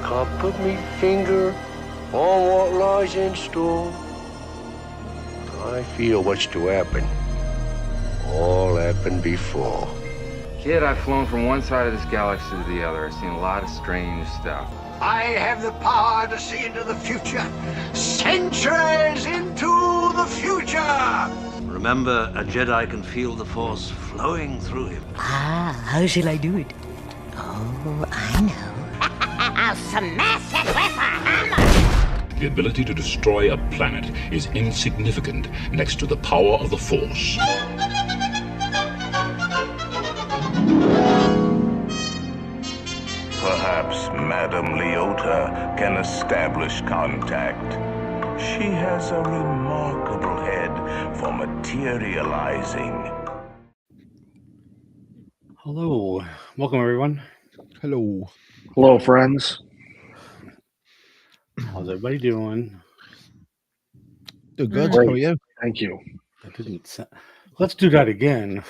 Can't put me finger on what lies in store. I feel what's to happen. All happened before. Kid, I've flown from one side of this galaxy to the other. I've seen a lot of strange stuff. I have the power to see into the future. Centuries into the future. Remember, a Jedi can feel the Force flowing through him. Ah, how shall I do it? Oh, I know. I'll smash it with a hammer! The ability to destroy a planet is insignificant next to the power of the Force. Perhaps Madame Leota can establish contact. She has a remarkable head for materializing. Hello. Welcome, everyone. Hello. Hello, friends. How's everybody doing? Doing good. Great. How are you? Thank you. That didn't sa- Let's do that again.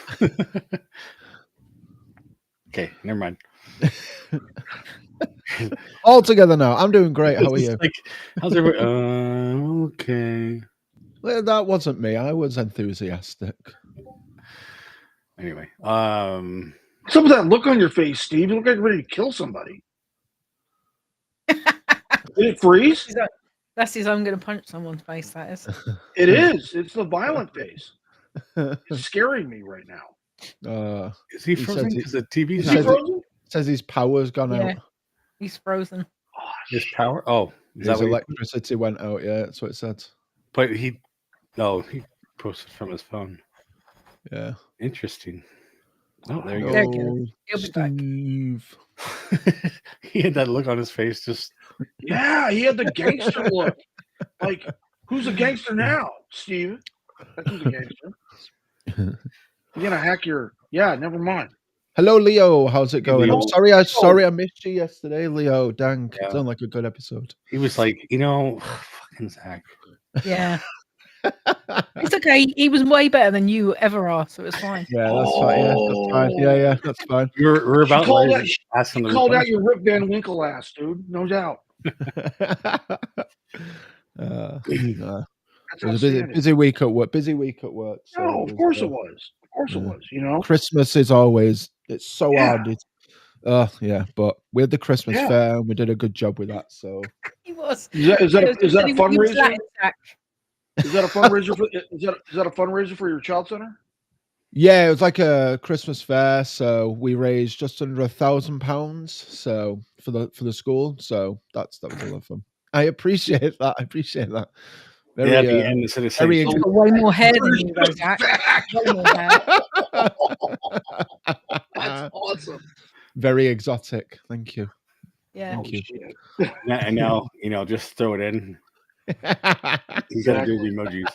Okay, never mind. All together now. I'm doing great. How are It's you? like, how's everybody? Okay. Well, that wasn't me. I was enthusiastic. Anyway, What's up with that look on your face, Steve? You look like you're ready to kill somebody. Did it freeze? That's his I'm going to punch someone's face, that is. It is. It's the violent face. It's scaring me right now. is he He frozen? says Because the TV's Is he not frozen? Says his power's gone Yeah. out. He's frozen. his power. Oh, is that His what electricity went out. Yeah, that's what it said. But he posted from his phone. Yeah. Interesting. Oh, there you There go. you go. He'll be back. Steve. He had that look on his face. Just Yeah, he had the gangster look. Like, who's a gangster now, Steve? That's who's a gangster. You're gonna hack your. Yeah, never mind. Hello, Leo. How's it going? Leo. I'm sorry I missed you yesterday, Leo. Dang. Yeah. Sounded like a good episode. he was like, fucking Zach. Yeah. It's okay. He was way better than you ever are, so it's fine. Yeah, that's fine. Yeah, that's fine. Yeah, that's fine. We're about called ready that- to ask him the Called out request. your Rip Van Winkle ass, dude. No doubt. That's It was a outstanding. busy week at work. Busy week at work. So No, of course uh, it was. Of course it yeah. was. You know. Christmas is always it's so Yeah. hard. Yeah, but we had the Christmas Yeah. fair and we did a good job with that. So He was. Is that a He was fundraiser? Latin Zach. Is that a fundraiser for? Is that a fundraiser for your child center? yeah, it was like a Christmas fair. So we raised just under £1,000. So for the school. So that was a lot of fun. I appreciate that. Very, Yeah, at the end instead of saying very He's got way more hair than you, though, Zach. Way more hair. That's awesome. very exotic. Thank you. Yeah. Thank you. Shit. and now, just throw it in. You gotta do the emojis.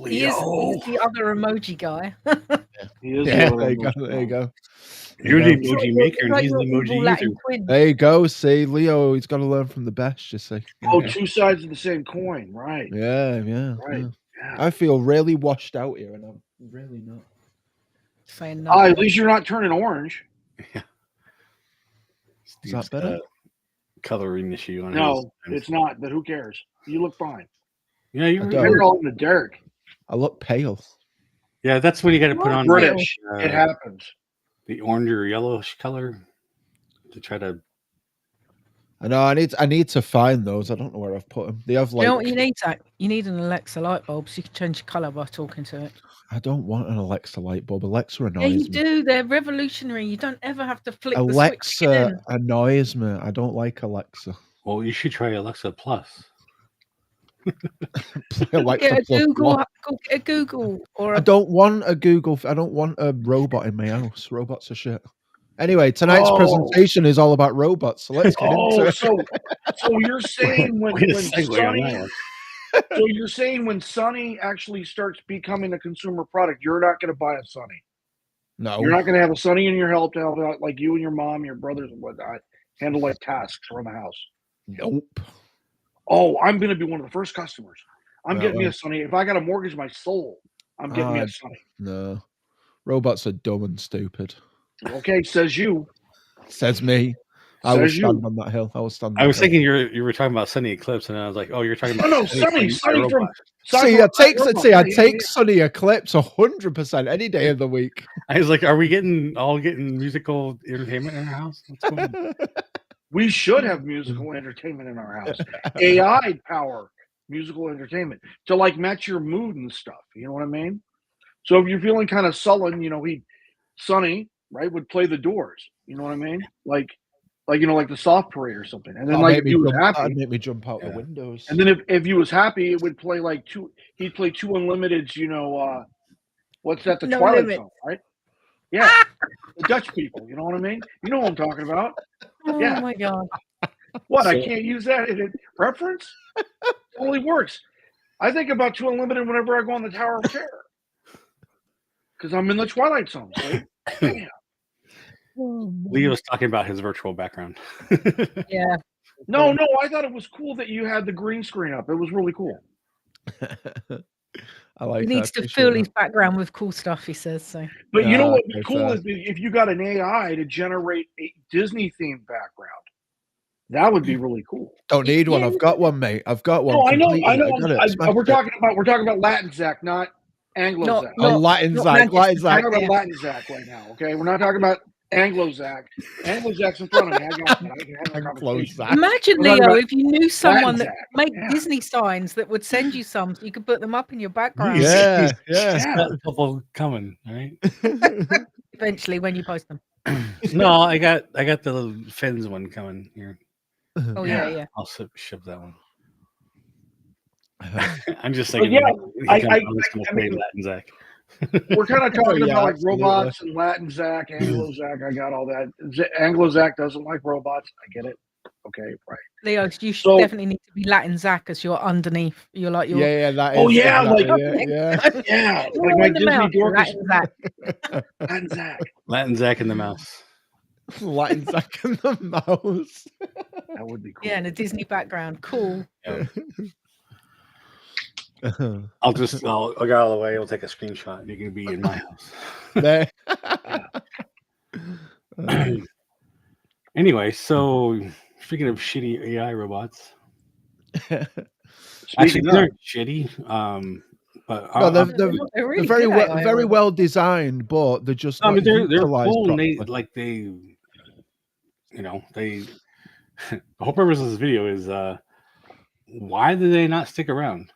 He is the other emoji guy. He is Yeah, the there you go. other There you go. You're There the you go. emoji maker, and Like he's the your emoji evil Latin user. twin. There you go. See, Leo, he's got to learn from the best. You see. Oh, two sides of the same coin, right? Yeah. Right. yeah. Yeah. I feel really washed out here, and I'm really not. Saying At nothing. least you're not turning orange. Steve's better? got a coloring issue on No, his. it's not. But who cares? You look fine. Yeah, you're. I don't. You're all in the dirt. I look pale. Yeah, that's what you got to put on. British. uh, It happens. the orange or yellowish color to try to. I know. I need to find those. I don't know where I've put them. They have You know like. what you need, Zach? You need an Alexa light bulb so you can change the colour by talking to it. I don't want an Alexa light bulb. Alexa Yeah, annoys you me. do. They're revolutionary. You don't ever have to flick the switch Alexa in. annoys me. I don't like Alexa. Well, you should try Alexa Plus. Alexa Get a plus Google, what? get a Google or I a don't want a Google. I don't want a robot in my house. Robots are shit. Anyway, tonight's Oh. presentation is all about robots. So let's get into Oh, it. so you're saying when Way to segue on Sonny, that one. so you're saying when Sonny actually starts becoming a consumer product, you're not going to buy a Sonny. No. You're not going to have a Sonny in your help to help out, like you and your mom, your brothers, and whatnot, handle like tasks around the house. Nope. Oh, I'm going to be one of the first customers. I'm getting me a Sonny. If I got to mortgage my soul, I'm getting me a Sonny. No, robots are dumb and stupid. Okay, says you. Says me. I will stand on that hill. I will stand. I was thinking you were talking about Sunny Eclipse, and I was like, oh, you're talking about Sonny from. See, I take Sunny Eclipse 100% any day of the week. I was like, are we getting musical entertainment in our house? What's going on? We should have musical entertainment in our house. AI power musical entertainment to like match your mood and stuff. You know what I mean? So if you're feeling kind of sullen, Sonny, right, would play The Doors. You know what I mean? Like the Soft Parade or something. And then if he was happy, that'd make me jump out the windows. And then if he was happy, it would play he'd play Two Unlimited's, what's that? The Twilight Zone, right? Yeah. The Dutch people, you know what I mean? You know what I'm talking about. Oh my God. What, I can't use that in a reference? It only works. I think about Two Unlimited whenever I go on the Tower of Terror. Because I'm in the Twilight Zone. So, damn. Leo's talking about his virtual background. Yeah. No, I thought it was cool that you had the green screen up. It was really cool. I like. He needs to fill his background with cool stuff, he says. So. But you know what would be cool is if you got an AI to generate a Disney themed background. That would be really cool. Don't need one. I've got one, mate. I've got one. No, I know. We're talking about Latin Zach, not Anglo Zach. Latin Zach. We're talking about Latin Zach right now. Okay, we're not talking about Anglo Zach. Anglo Zach's in front of me. I got that. I can have a conversation. Imagine, Leo, if you knew someone that made Disney signs that would send you some, so you could put them up in your background. Yeah. Got a couple coming, all right? Eventually, when you post them. No, I got the Fins one coming here. Oh yeah. I'll ship that one. I'm just thinking. Latin Zach. We're kind of talking about like robots and Latin Zach, Anglo Zach. I got all that. Anglo Zach doesn't like robots. I get it. Okay, right. Leo, you should definitely need to be Latin Zach as you're underneath. You're like your. That is. Oh yeah, yeah. Like my Disney dork. Latin Zach. Latin Zach. Latin Zach and the mouse. Latin Zach and the mouse. That would be cool. Yeah, and a Disney background. Cool. Yeah. I'll get out of the way. I'll take a screenshot. And you can be in my house. Anyway, so speaking of shitty AI robots, actually they're shitty. But they're very well designed, but they're just. They're cool. And the whole purpose of this video is why do they not stick around?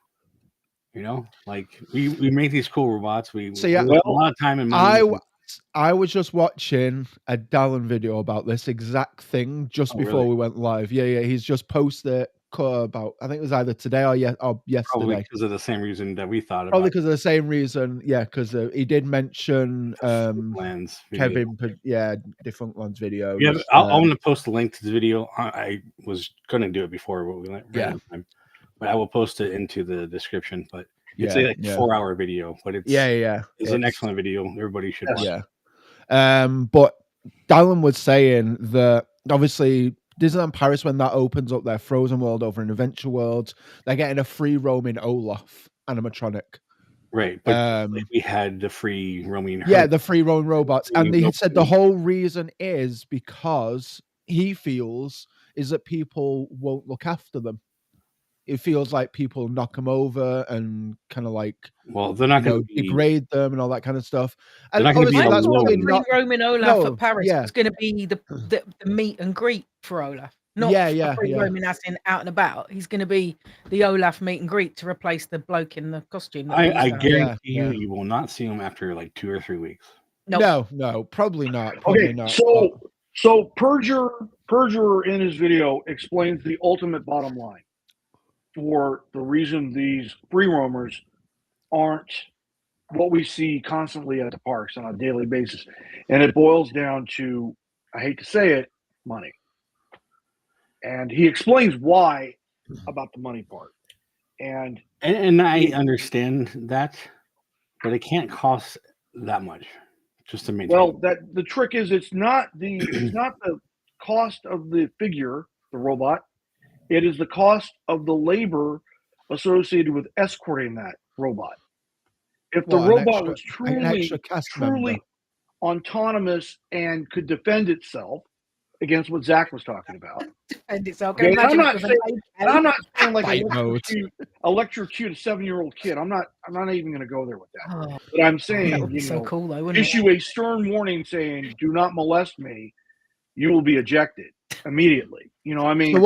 We make these cool robots. We spend a lot of time and money. I was just watching a Dallin video about this exact thing just before we went live. Yeah. He's just posted about, I think it was either today or yesterday. Probably because of the same reason that we thought about. Probably because of the same reason. Yeah, because he did mention Lands Kevin, different ones videos. Yeah, I want to post a link to the video. I was going to do it before, but we went time. But I will post it into the description. But it's a 4-hour video, but it's it's an excellent video. Everybody should watch. Yeah. But Dallin was saying that obviously Disneyland Paris, when that opens up their Frozen World over in Adventure World, they're getting a free roaming Olaf animatronic. Right, but we had the free roaming. The free roaming robots, and they said the whole reason is because he feels is that people won't look after them. It feels like people knock them over and kind of like, they're not going to degrade them and all that kind of stuff. And obviously, that's probably not roaming Olaf at Paris. It's going to be the meet and greet for Olaf, not free roaming as in out and about. He's going to be the Olaf meet and greet to replace the bloke in the costume. I guarantee you will not see him after like 2 or 3 weeks. No, probably not. So Perjurer in his video explains the ultimate bottom line for the reason these free roamers aren't what we see constantly at the parks on a daily basis. And it boils down to, I hate to say it, money. And he explains why about the money part. And I understand that, but it can't cost that much just to maintain. Well, the trick is it's not the cost of the figure, the robot. It is the cost of the labor associated with escorting that robot. If the robot was truly autonomous and could defend itself against what Zach was talking about. Defend itself. Okay? I'm not saying like electrocute a 7-year-old kid. I'm not even going to go there with that. Oh, but I'm saying, that would be so cool, though, wouldn't issue a stern warning saying, "Do not molest me. You will be ejected immediately." You know, I mean,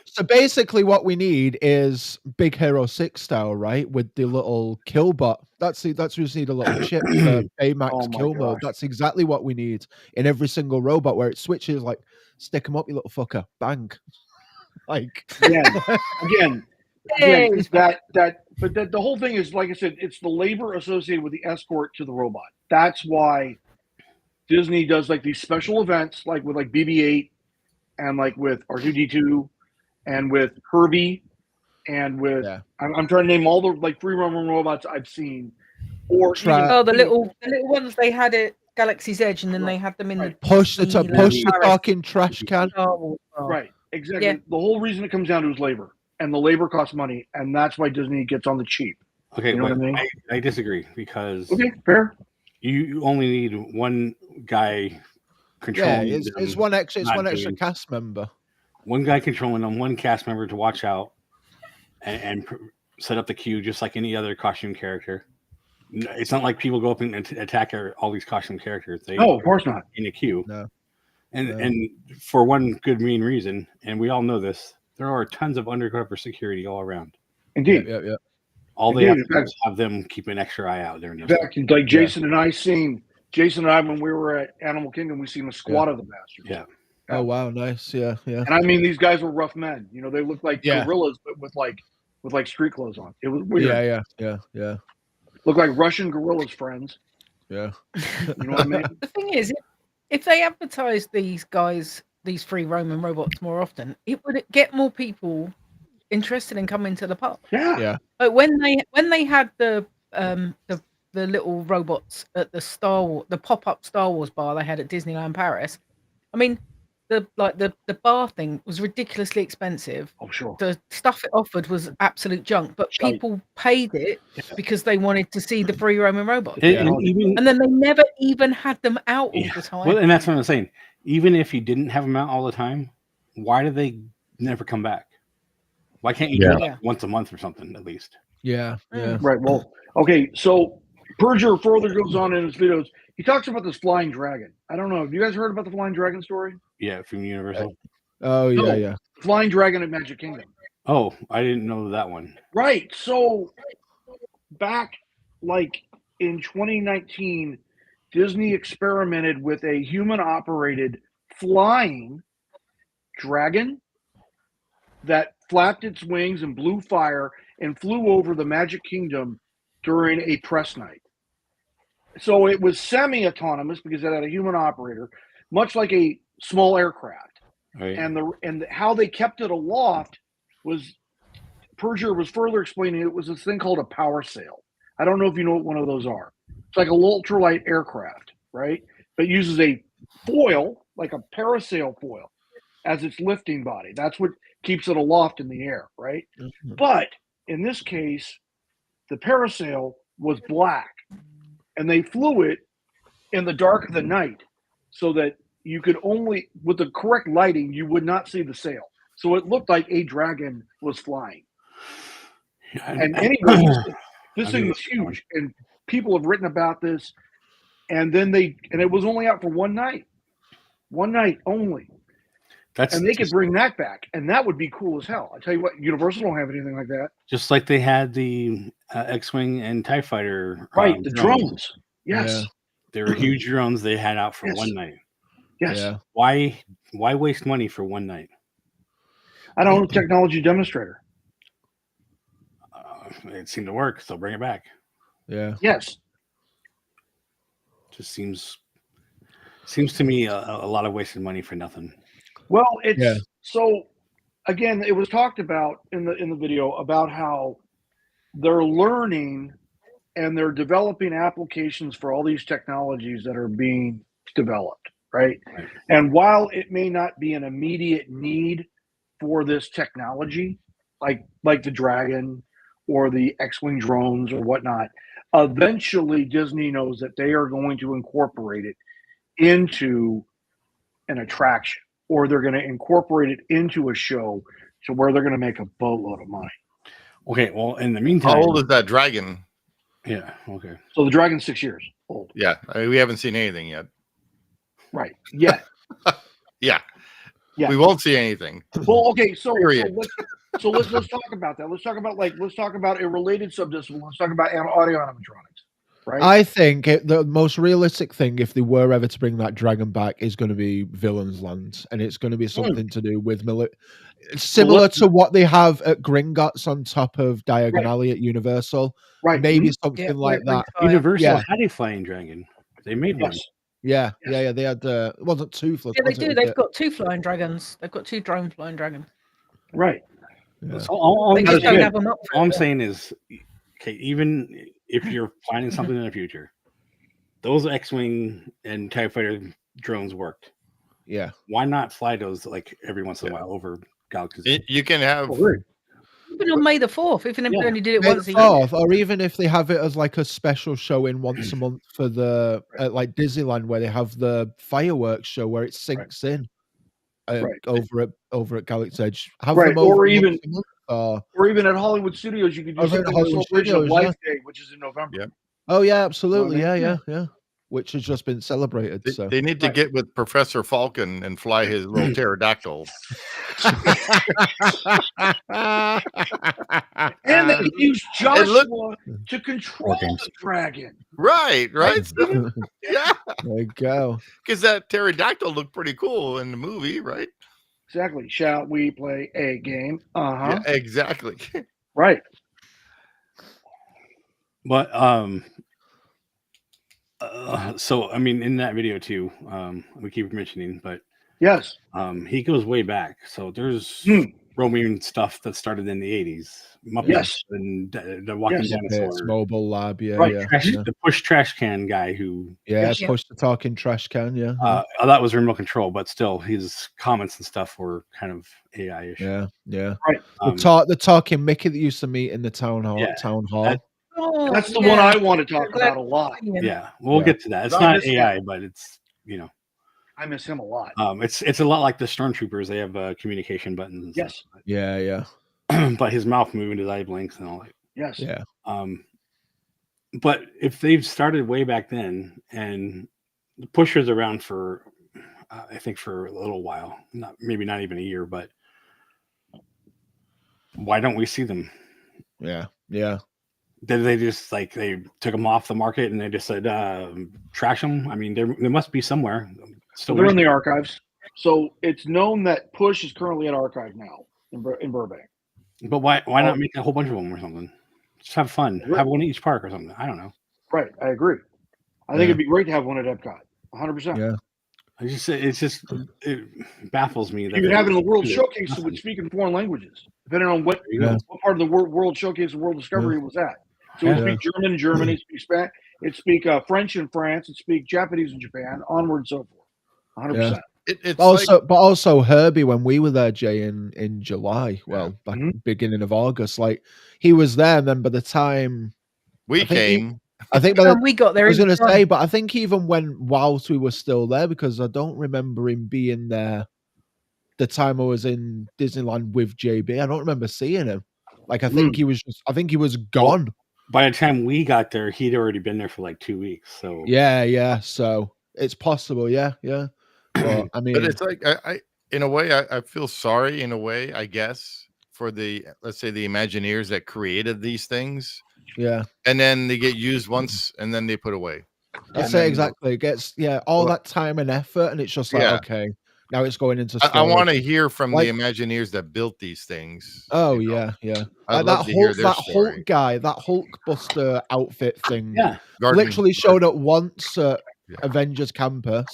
so basically, what we need is Big Hero 6 style, right? With the little kill bot. That's we just need a little chip for Baymax kill mode. That's exactly what we need in every single robot, where it switches like, stick 'em up, you little fucker, bang. Like again, that. But the whole thing is, like I said, it's the labor associated with the escort to the robot. That's why Disney does like these special events, like with like BB-8 and like with R2-D2 and with Herbie and with I'm trying to name all the like free roaming robots I've seen. Or the little ones they had at Galaxy's Edge, and then they had them in the push the talking trash can. Right, exactly. Yeah. The whole reason it comes down to is labor, and the labor costs money, and that's why Disney gets on the cheap. Okay, you know what I mean? I disagree because fair. You only need one guy controlling. Yeah, it's one extra cast member. One guy controlling them, one cast member to watch out and set up the queue, just like any other costume character. It's not like people go up and attack all these costume characters. No, of course not. In a queue. No. And for one good main reason, and we all know this, there are tons of undercover security all around. Indeed. Yeah. All they have to do is have them keep an extra eye out there. In fact, like Jason and I, when we were at Animal Kingdom, we seen a squad of the bastards. Yeah. Oh wow, nice. Yeah. And I mean, these guys were rough men. You know, they looked like gorillas, but with like street clothes on. It was weird. Yeah. Looked like Russian gorillas, friends. Yeah. You know what I mean? The thing is, if they advertised these guys, these free roaming robots more often, it would get more people interested in coming to the park. Yeah. But when they had the little robots at the pop-up Star Wars bar they had at Disneyland Paris, I mean, the bar thing was ridiculously expensive. Oh sure. The stuff it offered was absolute junk, but people paid it because they wanted to see the free roaming robots. And then they never even had them out all the time. Well, and that's what I'm saying. Even if you didn't have them out all the time, why do they never come back? Why can't you do it like once a month or something at least? Yeah. Right. Well, okay. So Perger further goes on in his videos. He talks about this flying dragon. I don't know. Have you guys heard about the flying dragon story? Yeah, from Universal. Oh yeah. Flying dragon at Magic Kingdom. Oh, I didn't know that one. Right. So back like in 2019, Disney experimented with a human-operated flying dragon that flapped its wings and blew fire and flew over the Magic Kingdom during a press night. So it was semi-autonomous because it had a human operator, much like a small aircraft. Right. And how they kept it aloft was, Perger was further explaining, it was this thing called a power sail. I don't know if you know what one of those are. It's like a ultralight aircraft, right? But uses a foil, like a parasail foil, as its lifting body. That's what keeps it aloft in the air, right? Mm-hmm. But in this case, the parasail was black, and they flew it in the dark of the night so that you could only, with the correct lighting, you would not see the sail. So it looked like a dragon was flying. And anyway, this thing was huge, and people have written about this. And then it was only out for one night only. And they could bring that back, and that would be cool as hell. I tell you what, Universal don't have anything like that. Just like they had the X-Wing and TIE Fighter. Right, the drones. Yes. Yeah. They were huge drones they had out for one night. Yes. Yeah. Why waste money for one night? I don't know, technology demonstrator. It seemed to work, so bring it back. Yeah. Yes. Just seems to me a lot of wasted money for nothing. Well, so again, it was talked about in the video about how they're learning and they're developing applications for all these technologies that are being developed, right? And while it may not be an immediate need for this technology, like the Dragon or the X-Wing drones or whatnot, eventually Disney knows that they are going to incorporate it into an attraction, or they're going to incorporate it into a show to where they're going to make a boatload of money. Okay, well, in the meantime, how old is that Dragon? Yeah, okay. So the Dragon's 6 years old. Yeah, we haven't seen anything yet. Right. Yeah. Yeah. We won't see anything. Well, okay, so let's talk about that. Let's talk about a related subdiscipline. Let's talk about audio animatronics. Right? I think the most realistic thing, if they were ever to bring that Dragon back, is going to be Villains Land, and it's going to be something to do with similar to what they have at Gringotts on top of Diagon Alley at Universal. Right. Maybe something like that. Universal had a flying dragon. They made one. Yeah. They had it wasn't Toothless. Yeah, they do. They've got 2 flying dragons. They've got 2 drone flying dragons. Right. Yeah. So all I'm it. saying is, okay, even if you're planning something in the future, those X-Wing and TIE Fighter drones worked. Yeah. Why not fly those like every once in a while over galaxies? You can have. Even on May the 4th, even if they only did it once a year. Or even if they have it as like a special show in once a month for the like Disneyland, where they have the fireworks show where it sinks in over at Galaxy's Edge. Have them or even at Hollywood Studios, you could do something like Celebration of Life Day, which is in November. Yep. Oh yeah, absolutely. Yeah. Which has just been celebrated. They need to get with Professor Falcon and fly his little pterodactyl. And they use Joshua to control the dragon. Right. Yeah. There you go. Because that pterodactyl looked pretty cool in the movie, right? Exactly. Shall we play a game? Yeah, exactly. Right. But so I mean, in that video too, we keep mentioning, but yes, he goes way back. So there's Romulan stuff that started in the 80s. Muppets and the Walking Dinosaurs, Mobile Lab, the push trash can guy who push the talking trash can, that was remote control, but still his comments and stuff were kind of AI-ish. Yeah. Right. The talking Mickey that used to meet in the town hall. That's the one I want to talk about a lot. Yeah, we'll get to that. It's not AI, but it's I miss him a lot. It's a lot like the Stormtroopers. They have communication buttons. And yes. Stuff. Yeah. But his mouth moving, his eye blinks, and all that. Yes. Yeah. But if they've started way back then, and the Pusher's around for, I think for a little while, maybe not even a year, but why don't we see them? Yeah. Did they just they took them off the market and they just said trash them? I mean, there must be somewhere. They're in the archives. So it's known that Push is currently at archive now in Burbank. But why not make a whole bunch of them or something? Just have fun. Right. Have one at each park or something. I don't know. Right, I agree. I think it'd be great to have one at Epcot. 100%. Yeah. It baffles me that you could have it in the World Showcase that would speak in foreign languages, depending on what part of the World Showcase and World Discovery it was at. So it speak German in Germany, it speak Spanish, it speak French in France, it speak Japanese in Japan, onward and so forth. 100%. It's but also Herbie, when we were there, Jay, in July, back beginning of August, he was there, and then by the time we came, I think we got there. I was going to say, but I think even whilst we were still there, because I don't remember him being there the time I was in Disneyland with JB. I don't remember seeing him. I think he was gone. By the time we got there, he'd already been there for 2 weeks. So yeah. So it's possible, yeah. But, I mean, but it's I in a way, I feel sorry in a way, I guess, for let's say the Imagineers that created these things. Yeah. And then they get used once and then they put away. I say exactly. It gets all that time and effort, and it's just okay. Now it's going into storage. I want to hear from the Imagineers that built these things. Oh yeah. That Hulk guy, that Hulkbuster outfit thing. Yeah. Literally showed up once at Avengers Campus.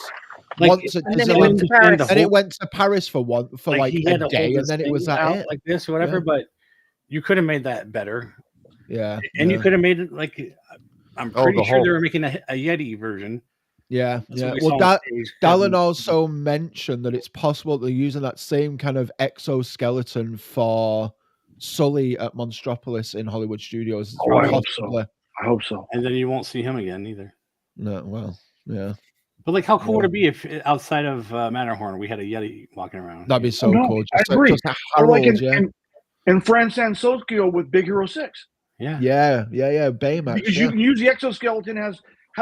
Once at Disneyland, and it went to Paris for a day, and then it was it. Like this or whatever. But you could have made that better. Yeah, and you could have made it I'm pretty sure they were making a Yeti version. Yeah. Well, Dallin also mentioned that it's possible they're using that same kind of exoskeleton for Sully at Monstropolis in Hollywood Studios. Oh, I hope so. I hope so. And then you won't see him again either. No, well, yeah. But like, how cool would it be if outside of Matterhorn we had a Yeti walking around? That'd be so cool. I agree. Like in Fran Soscio with Big Hero 6. Yeah. Baymax. Because you can use the exoskeleton has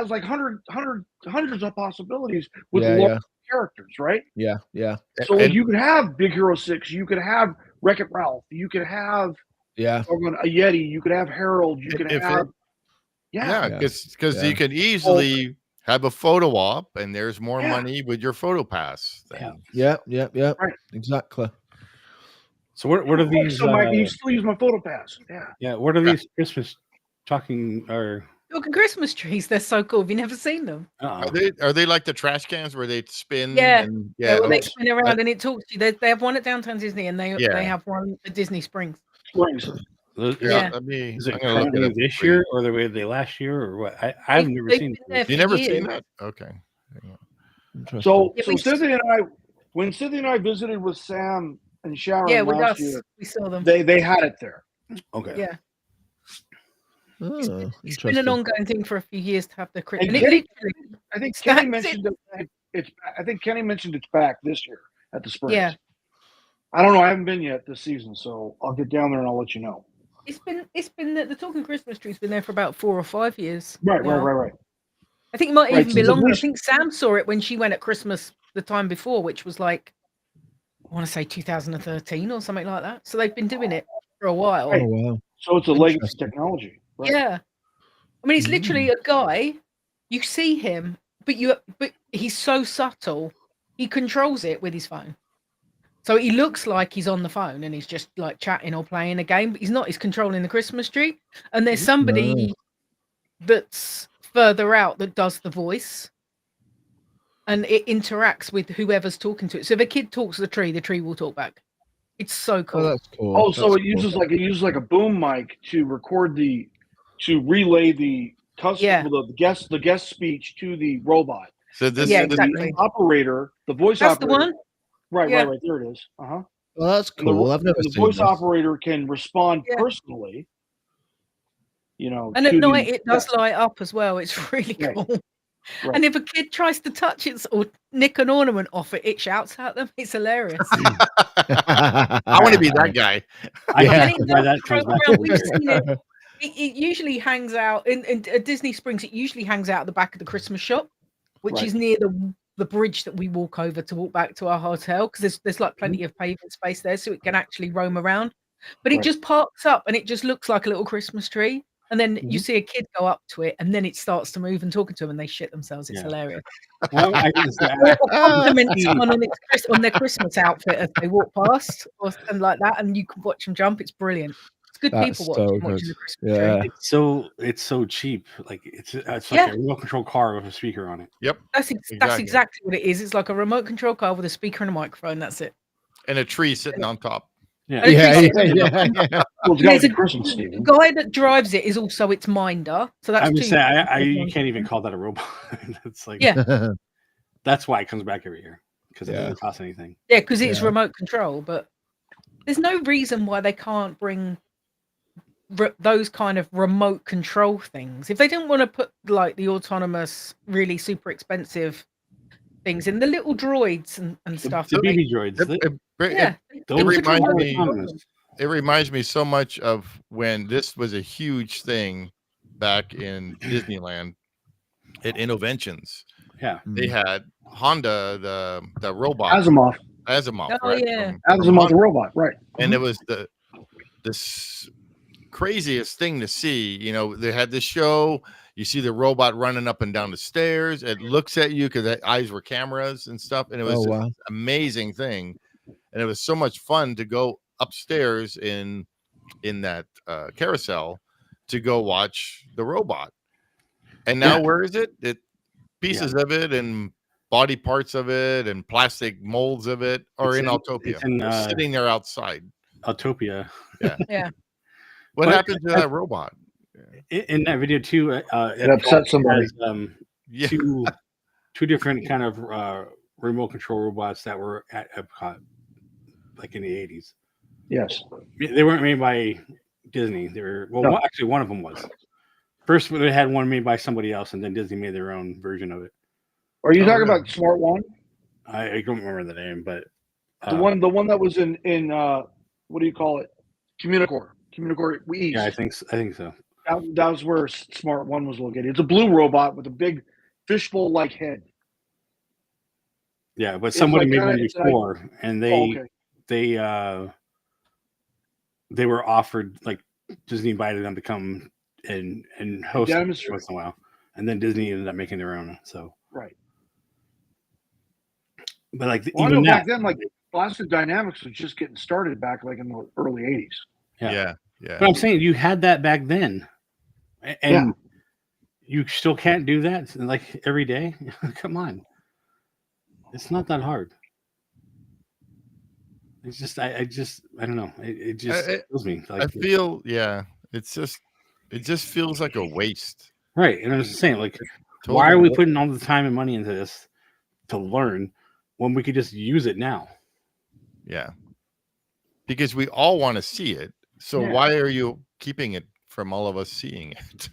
like hundreds of possibilities with large characters, right? Yeah. So you could have Big Hero 6. You could have Wreck-It Ralph. You could have a Yeti. You could have Harold. You could have because you can easily have a photo op, and there's more money with your photo pass thing. Yeah. Right. Exactly. So what are these? So Mike, you still use my photo pass? Yeah. What are these Christmas talking Christmas trees? They're so cool. Have you never seen them? Are they like the trash cans where they spin? Yeah. They spin around and it talks to you. They have one at Downtown Disney, and they have one at Disney Springs. Is it currently this year, or the way they last year, or what? I've never seen. You never seen that? Okay. So Cynthia and I, when Cynthia and I visited with Sam and Sharon last year, we saw them. They had it there. Okay. Yeah. Oh, it's been an ongoing thing for a few years to have the Christmas. I think Kenny mentioned I think Kenny mentioned it's back this year at the Springs. Yeah. I don't know. I haven't been yet this season, so I'll get down there and I'll let you know. It's been the Talking Christmas tree's been there for about 4 or 5 years. Right. I think it might even be longer. I think Sam saw it when she went at Christmas the time before, which was like, I want to say 2013 or something like that. So they've been doing it for a while. Oh wow! So it's a legacy technology. Right? Yeah, I mean, it's literally a guy. You see him, but he's so subtle. He controls it with his phone. So he looks like he's on the phone and he's just like chatting or playing a game, but he's not. He's controlling the Christmas tree. And there's somebody that's further out that does the voice. And it interacts with whoever's talking to it. So if a kid talks to the tree will talk back. It's so cool. Oh, that's cool. Oh, so it uses like a boom mic to relay the customer, the guest speech to the robot. So this the operator, the voice operator. That's the one. Right. There it is. Well, that's cool. I've never seen the voice this. operator can respond personally. And at night it does light up as well. It's really cool. Right. And if a kid tries to touch it or nick an ornament off it, it shouts at them. It's hilarious. I want to be that guy. We've seen it. It usually hangs out in Disney Springs. It usually hangs out at the back of the Christmas shop, which is near the bridge that we walk over to walk back to our hotel, because there's like plenty of pavement space there, so it can actually roam around. But it just parks up and it just looks like a little Christmas tree. And then you see a kid go up to it, and then it starts to move and talking to them, and they shit themselves. It's hilarious. Compliment someone on their Christmas outfit as they walk past, or something like that, and you can watch them jump. It's brilliant. It's good people watching the Christmas tree. It's so cheap. Like it's like a remote control car with a speaker on it. Yep. That's exactly what it is. It's like a remote control car with a speaker and a microphone. That's it. And a tree sitting on top. Well, there's a guy that drives it is also its minder. So that's you can't even call that a robot. It's like that's why it comes back every year, because it doesn't cost anything. Yeah, because it's remote control. But there's no reason why they can't bring those kind of remote control things. If they didn't want to put like the autonomous, really super expensive things in, the little droids and stuff. The BB droids. It reminds me so much of when this was a huge thing back in Disneyland at Innoventions. Yeah. They had Honda, the robot. Asimov. Oh, yeah. Asimov the robot, right. And it was this craziest thing to see. They had this show. You see the robot running up and down the stairs. It looks at you because the eyes were cameras and stuff. And it was an amazing thing. And it was so much fun to go upstairs in that carousel to go watch the robot. And now where is it? Pieces of it and body parts of it and plastic molds of it are in Autopia. They're sitting there outside. Autopia. Yeah. What happened to that robot? In that video too, it upset somebody. Two different kind of remote control robots that were at Epcot, like in the 80s. Yes. They weren't made by Disney. They were actually one of them was. First, they had one made by somebody else, and then Disney made their own version of it. Are you talking about Smart One? I don't remember the name, but the one that was in what do you call it? Communicore East. Yeah, I think so. That was where Smart One was located. It's a blue robot with a big fishbowl-like head. Yeah, but somebody made one before, and they were offered, like, Disney invited them to come and host once in a while, and then Disney ended up making their own. So right. But like even back then, like Boston Dynamics was just getting started back like in the early 80s. Yeah. But I'm saying you had that back then, and you still can't do that like every day. Come on, it's not that hard. It's just I don't know. It just kills me. Like, I feel it just feels like a waste. Right, and I was just saying, like, why are we putting all the time and money into this to learn when we could just use it now? Yeah, because we all want to see it. So why are you keeping it from all of us seeing it?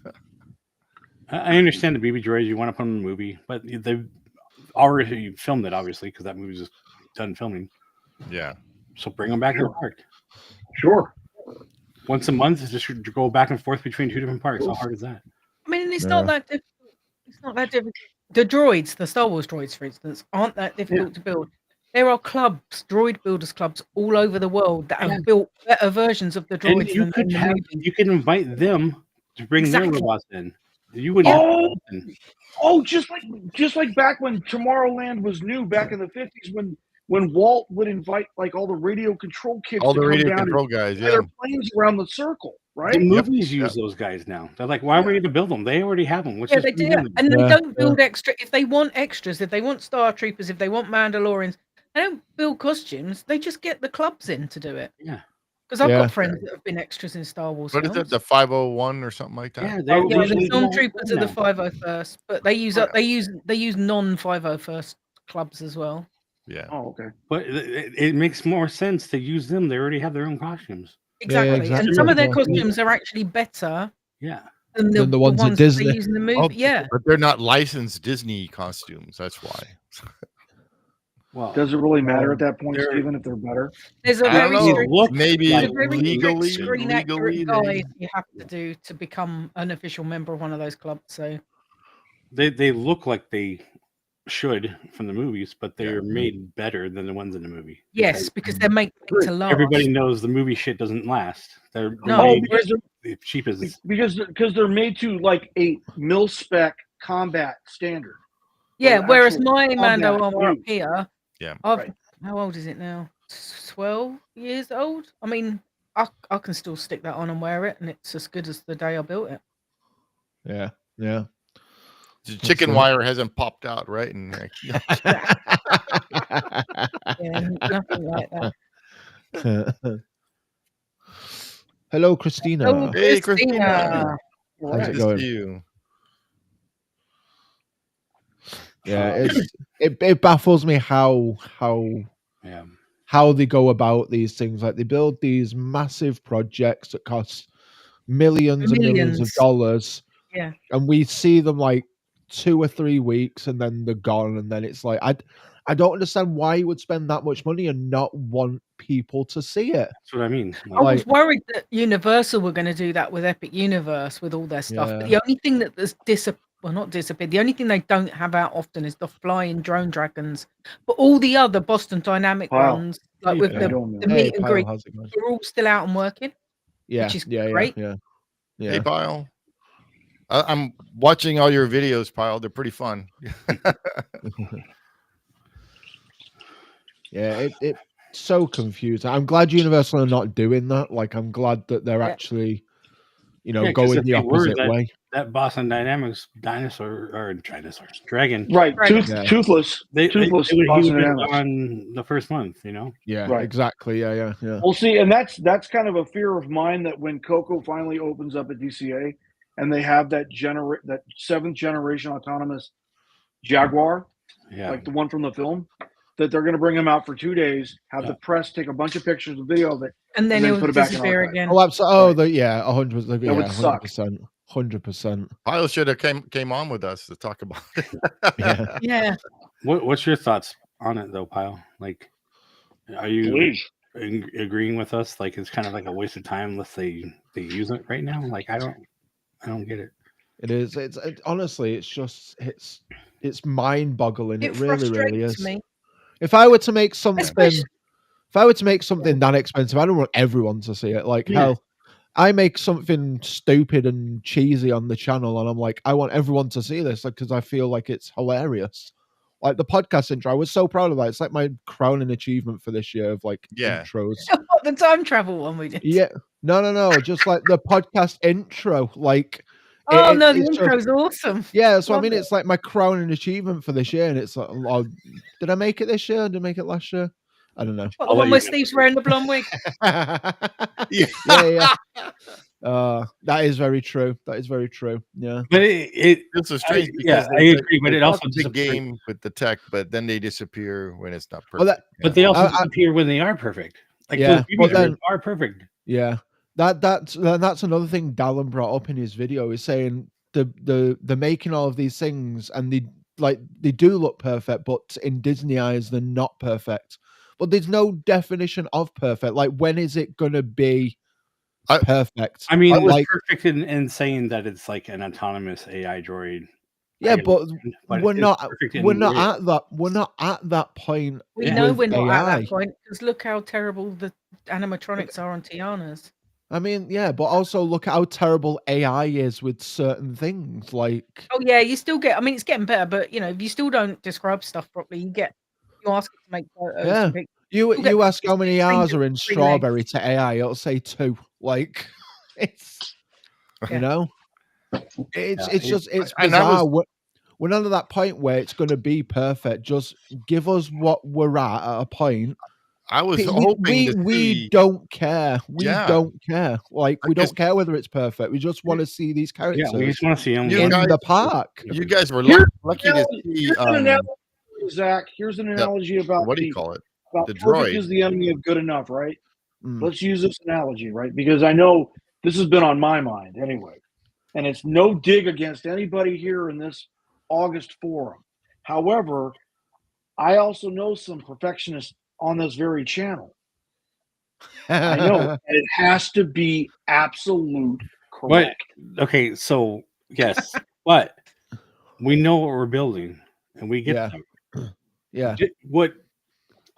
I understand the BB droids. You want to put them in a movie, but they've already filmed it, obviously, because that movie's just done filming. Yeah. So bring them back to the park. Sure. Once a month, just go back and forth between two different parks. How hard is that? I mean, it's not that difficult. It's not that difficult. The droids, the Star Wars droids, for instance, aren't that difficult to build. There are clubs, droid builders clubs, all over the world that have built better versions of the droids. And you could invite them to bring their robots in. You would. Just like back when Tomorrowland was new, back in the 50s, when Walt would invite like all the radio control kids, all the radio control guys, their planes around the circle. Right. The movies use those guys now. They're like, why are we going to build them? They already have them. They do. And they don't build extra. If they want extras, if they want Star Troopers, if they want Mandalorians, they don't build costumes. They just get the clubs in to do it. Yeah. Because I've got friends that have been extras in Star Wars. What is it? The 501 or something like that? Yeah, the Stormtroopers are the 501st, but they use non-501st clubs as well. Yeah. Oh, okay. But it makes more sense to use them. They already have their own costumes. Exactly. And some of their costumes are actually better. Yeah. Than the ones that Disney they use in the movie. But they're not licensed Disney costumes. That's why. Well, does it really matter at that point, Stephen, if they're better? There's a very strict, maybe legally screen accurate guide you have to do to become an official member of one of those clubs. So they look like they should from the movies, but they're made better than the ones in the movie. Yes, because they're made to last. Everybody knows the movie shit doesn't last. They're cheap as because they're made to like a mil-spec combat standard. Yeah, whereas my Mando armor up here, how old is it now? 12 years old. I mean, I can still stick that on and wear it, and it's as good as the day I built it. Yeah. The chicken wire hasn't popped out, right? And nothing like that. Hello, Christina. Oh, hey, Christina. How's it going? You. Yeah, it baffles me how they go about these things. Like they build these massive projects that cost millions and millions of dollars. Yeah, and we see them like 2 or 3 weeks, and then they're gone. And then it's like I don't understand why you would spend that much money and not want people to see it. That's what I mean. I was worried that Universal were going to do that with Epic Universe with all their stuff. But the only thing that not disappeared. The only thing they don't have out often is the flying drone dragons. But all the other Boston Dynamic ones, like with the meet and greet, they're all still out and working. Yeah, which is great. Yeah. Hey, Pyle. I'm watching all your videos, Pyle. They're pretty fun. Yeah, it's so confusing. I'm glad Universal are not doing that. Like, I'm glad that they're actually, going the opposite way. That Boston Dynamics dragon, right? Toothless. Toothless. He was on the first month, Yeah, right. Exactly. Yeah. We'll see, and that's kind of a fear of mine that when Coco finally opens up at DCA, and they have that 7th generation autonomous Jaguar, like the one from the film. that they're going to bring him out for 2 days, have the press take a bunch of pictures and video of it, and then he'll put it back in archive again. Oh, absolutely. Yeah, 100%. Yeah, 100%. 100%. Pyle should have came on with us to talk about it. Yeah. What's your thoughts on it, though, Pyle? Like, are you agreeing with us? Like, it's kind of like a waste of time unless they use it right now. Like, I don't get it. It is. Honestly, it's mind-boggling. It really is. Me. If I were to make something, that expensive, I don't want everyone to see it. Like, hell, I make something stupid and cheesy on the channel, and I'm like, I want everyone to see this because I feel like it's hilarious. Like the podcast intro, I was so proud of that. It's like my crowning achievement for this year of like intros. The time travel one we did. Yeah, no, just like the podcast intro, like. The intro's awesome. Yeah, so I mean, it's like my crowning achievement for this year, and it's like, did I make it this year? Did I make it last year? I don't know. What, the one where Steve's wearing the blonde wig? yeah. That is very true. That is very true. Yeah, but it's so strange. I agree. But it also is a game with the tech, but then they disappear when it's not perfect. But they also disappear when they are perfect. Like those are perfect. Yeah. That's another thing Dallin brought up in his video. Is saying the making all of these things, and they do look perfect, but in Disney eyes they're not perfect. But there's no definition of perfect. Like, when is it gonna be perfect? I mean, I was perfect in saying that it's like an autonomous AI droid. Yeah, but we're not at that point. We know we're not at that point because look how terrible the animatronics are on Tiana's. I mean, yeah, but also look at how terrible AI is with certain things. Like, oh yeah, you still get. I mean, it's getting better, but if you still don't describe stuff properly, you ask it to make photos. Yeah, you ask how many R's are in strawberry to AI, it'll say 2. Like, it's it's bizarre. We're not at that point where it's going to be perfect. Just give us what we're at a point. I was hoping we don't care. We don't care. Like, we don't care whether it's perfect. We just want to see these characters. Yeah, we just want to see them in the park. You guys were lucky to see. Zach, here's an analogy about what do you call it? About the droid is the enemy of good enough, right? Let's use this analogy, right? Because I know this has been on my mind anyway, and it's no dig against anybody here in this August forum. However, I also know some perfectionists on this very channel. I know, and it has to be absolute correct. Okay, so yes, but we know what we're building, and we get them. Yeah. What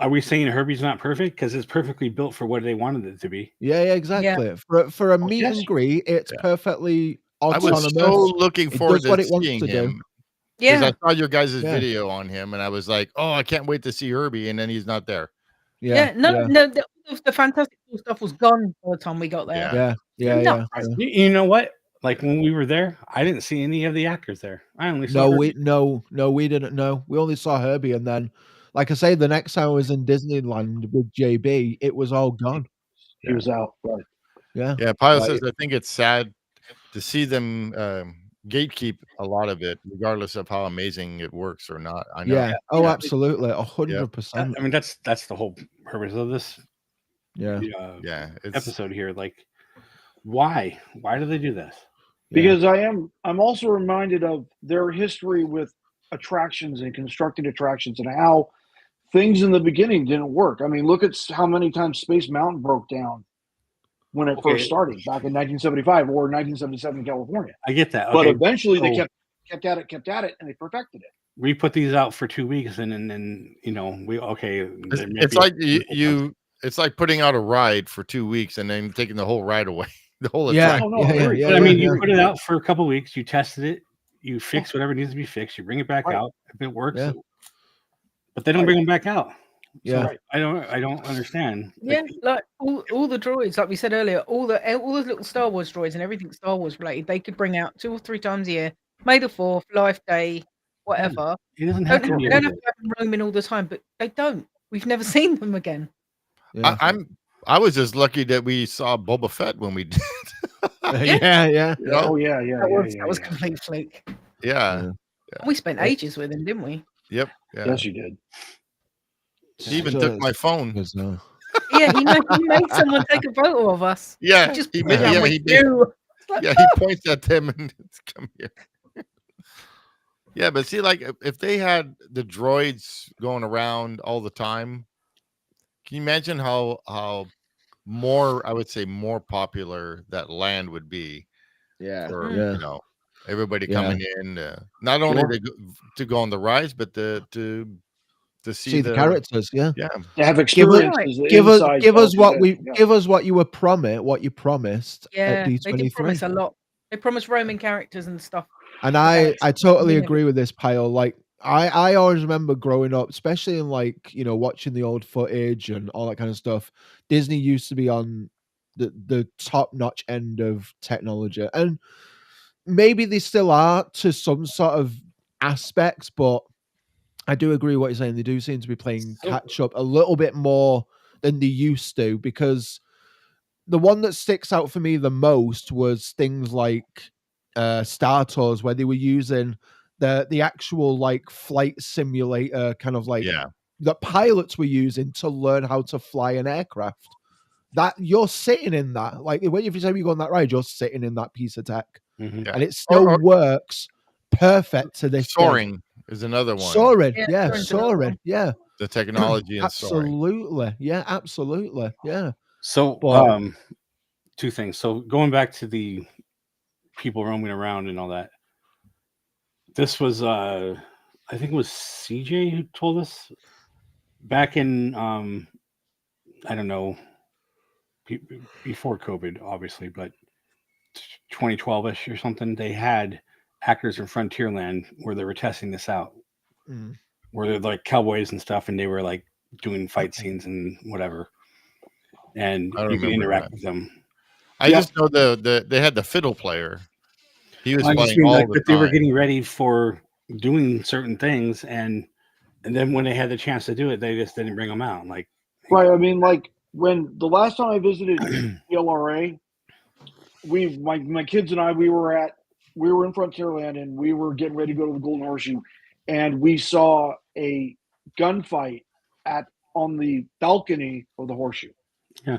are we saying? Herbie's not perfect because it's perfectly built for what they wanted it to be. Yeah, exactly. Yeah. For a meet and greet, it's perfectly autonomous. I was so looking forward to seeing him. Yeah, I saw your guys' video on him, and I was like, "Oh, I can't wait to see Herbie," and then he's not there. No, the fantastic cool stuff was gone by the time we got there. Yeah. You know what? Like when we were there, I didn't see any of the actors there. I only saw we didn't know. We only saw Herbie, and then, like I say, the next time I was in Disneyland with JB, it was all gone. He was out, right? Yeah. Pyle says, I think it's sad to see them gatekeep a lot of it, regardless of how amazing it works or not. I know. Yeah. Oh, absolutely, 100%. I mean, that's the whole purpose of this. It's episode here. Like, why do they do this? Because I'm also reminded of their history with attractions and constructed attractions and how things in the beginning didn't work. I mean, look at how many times Space Mountain broke down when it first started back in 1975 or 1977 in California. I get that. But eventually they kept at it, and they perfected it. We put these out for 2 weeks, and then It's like it's like putting out a ride for 2 weeks and then taking the whole ride away. The whole attraction. But I mean, you put it out for a couple of weeks, you tested it, you fix whatever needs to be fixed, you bring it back out if it works. But they don't bring them back out. So I don't understand. Yeah, like all the droids, like we said earlier, all the little Star Wars droids and everything Star Wars related, they could bring out 2 or 3 times a year. May the 4th, Life Day, whatever. It doesn't have to be. They don't have to have them roaming all the time, but they don't. We've never seen them again. Yeah. I was just lucky that we saw Boba Fett when we did. Yeah. Oh yeah. That was complete fluke. Yeah. We spent ages with him, didn't we? Yep. Yes, you did. He even took my phone. Yeah, he made someone take a photo of us. Yeah, he did. Yeah, he points at them and come here. Yeah, but see, like if they had the droids going around all the time, can you imagine how more, I would say, more popular that land would be? Yeah, for, you know, everybody coming in, not only to go on the rides, but to see the characters. Yeah, to have experiences. Give us what you were promised. What you promised at D23. They did promise a lot. They promised Roman characters and stuff. And I totally agree with this, Pyle. Like I always remember growing up, especially in like, you know, watching the old footage and all that kind of stuff. Disney used to be on the top-notch end of technology, and maybe they still are to some sort of aspects, but I do agree with what you're saying. They do seem to be playing catch up a little bit more than they used to, because the one that sticks out for me the most was things like Star Tours, where they were using the actual like flight simulator kind of like that pilots were using to learn how to fly an aircraft. That you're sitting in that, like if you say you go on that ride, you're sitting in that piece of tech, and it still works perfect to this. Soaring is another one. Soaring, soaring, yeah. The technology and absolutely, absolutely, yeah. So, two things. So going back to the people roaming around and all that, this was I think it was CJ who told us back in I don't know, before COVID obviously, but 2012ish or something, they had actors in Frontierland where they were testing this out, where they're like cowboys and stuff, and they were like doing fight scenes and whatever, and you can interact with them. I just know they had the fiddle player. He was playing all the time. They were getting ready for doing certain things, and then when they had the chance to do it, they just didn't bring them out. Like, right? I mean, like when the last time I visited DLRA, my kids and I we were in Frontierland, and we were getting ready to go to the Golden Horseshoe, and we saw a gunfight on the balcony of the Horseshoe. Yeah.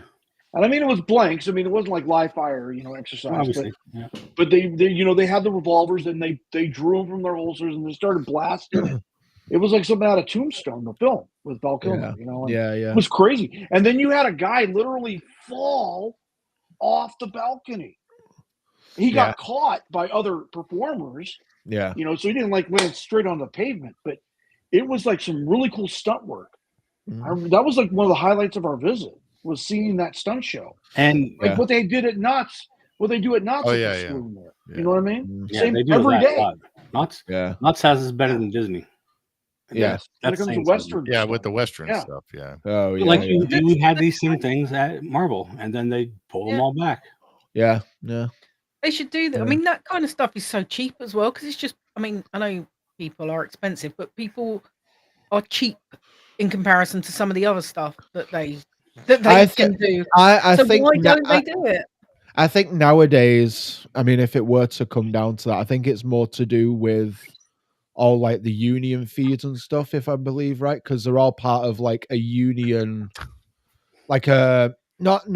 And I mean, it was blanks. I mean, it wasn't like live fire, exercise. But they they had the revolvers, and they drew them from their holsters, and they started blasting. It was like something out of Tombstone, the film with Val Kilmer. It was crazy. And then you had a guy literally fall off the balcony. He got caught by other performers. Yeah. So he didn't like land straight on the pavement, but it was like some really cool stunt work. That was like one of the highlights of our visit, was seeing that stunt show. And like what they did at Knott's, what they do at Knott's. There. You know what I mean? Yeah, Same they do every day. Knott's has is better than Disney. Yes. When it comes to Western. Yeah, with the Western stuff. Yeah. Oh, yeah. Like you had these same things at Marvel, and then they pull them all back. Yeah. Yeah. They should do that. I mean, that kind of stuff is so cheap as well, because it's just, I mean, I know people are expensive, but people are cheap in comparison to some of the other stuff that they can do. I think why don't they do it? I think nowadays, I mean, if it were to come down to that, I think it's more to do with all like the union feeds and stuff, if I believe right, because they're all part of like a union, like a not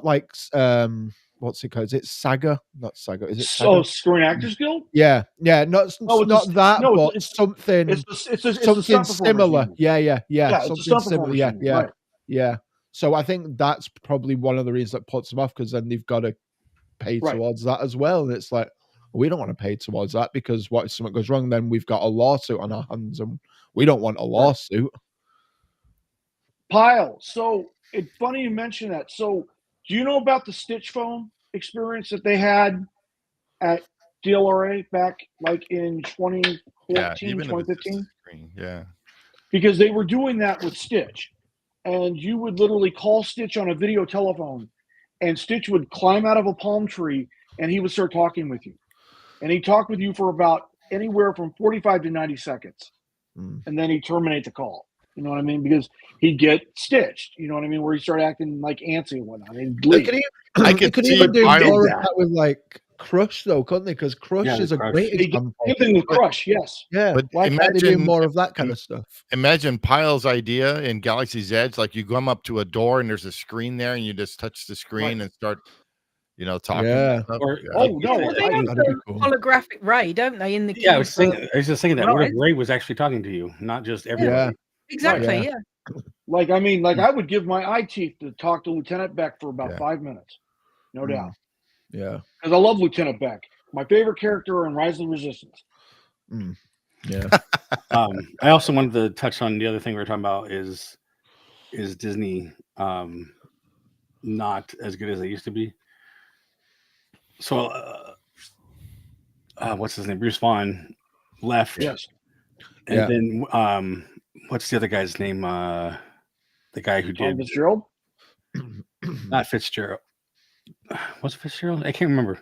like what's it called? Is it SAGA? Not SAGA. Is it SAGA? Oh, Screen Actors Guild? Yeah. Not that, but something. It's something similar. Yeah. Something similar. Yeah. Right. Yeah. So I think that's probably one of the reasons that puts them off, because then they've got to pay towards that as well, and it's like, we don't want to pay towards that, because what if something goes wrong? Then we've got a lawsuit on our hands, and we don't want a lawsuit. Pyle. So it's funny you mention that. So do you know about the Stitch phone experience that they had at DLRA back like in 2014, 2015? Yeah. Because they were doing that with Stitch, and you would literally call Stitch on a video telephone, and Stitch would climb out of a palm tree, and he would start talking with you. And he'd talk with you for about anywhere from 45 to 90 seconds. And then he'd terminate the call. You know what I mean? Because he'd get stitched. You know what I mean? Where he started acting like antsy and whatnot. I could even do more of that with like Crush though, couldn't they? Because Crush is a great example. Same thing with Crush, yes. Yeah, but why can't they do more of that kind of stuff? Imagine Pyle's idea in Galaxy's Edge, like you come up to a door and there's a screen there, and you just touch the screen and start, talking. Yeah. Oh no, they have the holographic Ray, don't they? In the I was just thinking that. What if Ray was actually talking to you, not just everybody? Yeah. Exactly. Yeah. Like I would give my eye teeth to talk to Lieutenant Beck for about 5 minutes, no doubt. Yeah, because I love Lieutenant Beck. My favorite character in Rise of the Resistance. Yeah. I also wanted to touch on the other thing we were talking about is Disney not as good as they used to be. So, what's his name? Bruce Vaughn left. Yes. And then what's the other guy's name? The guy who did Fitzgerald? Not Fitzgerald. What's Fitzgerald? I can't remember.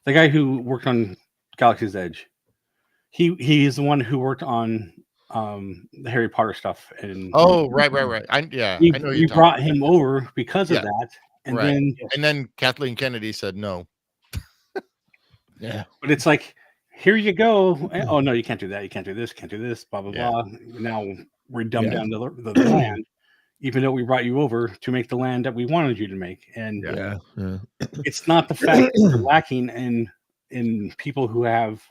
The guy who worked on Galaxy's Edge. He is the one who worked on the Harry Potter stuff. And right. We brought him over because of that. And then Kathleen Kennedy said no. Yeah. But it's like, here you go. Oh no, you can't do that. You can't do this. Can't do this. Blah blah blah. Now we're dumbed down the land, even though we brought you over to make the land that we wanted you to make. And it's not the fact that you're lacking in people who have.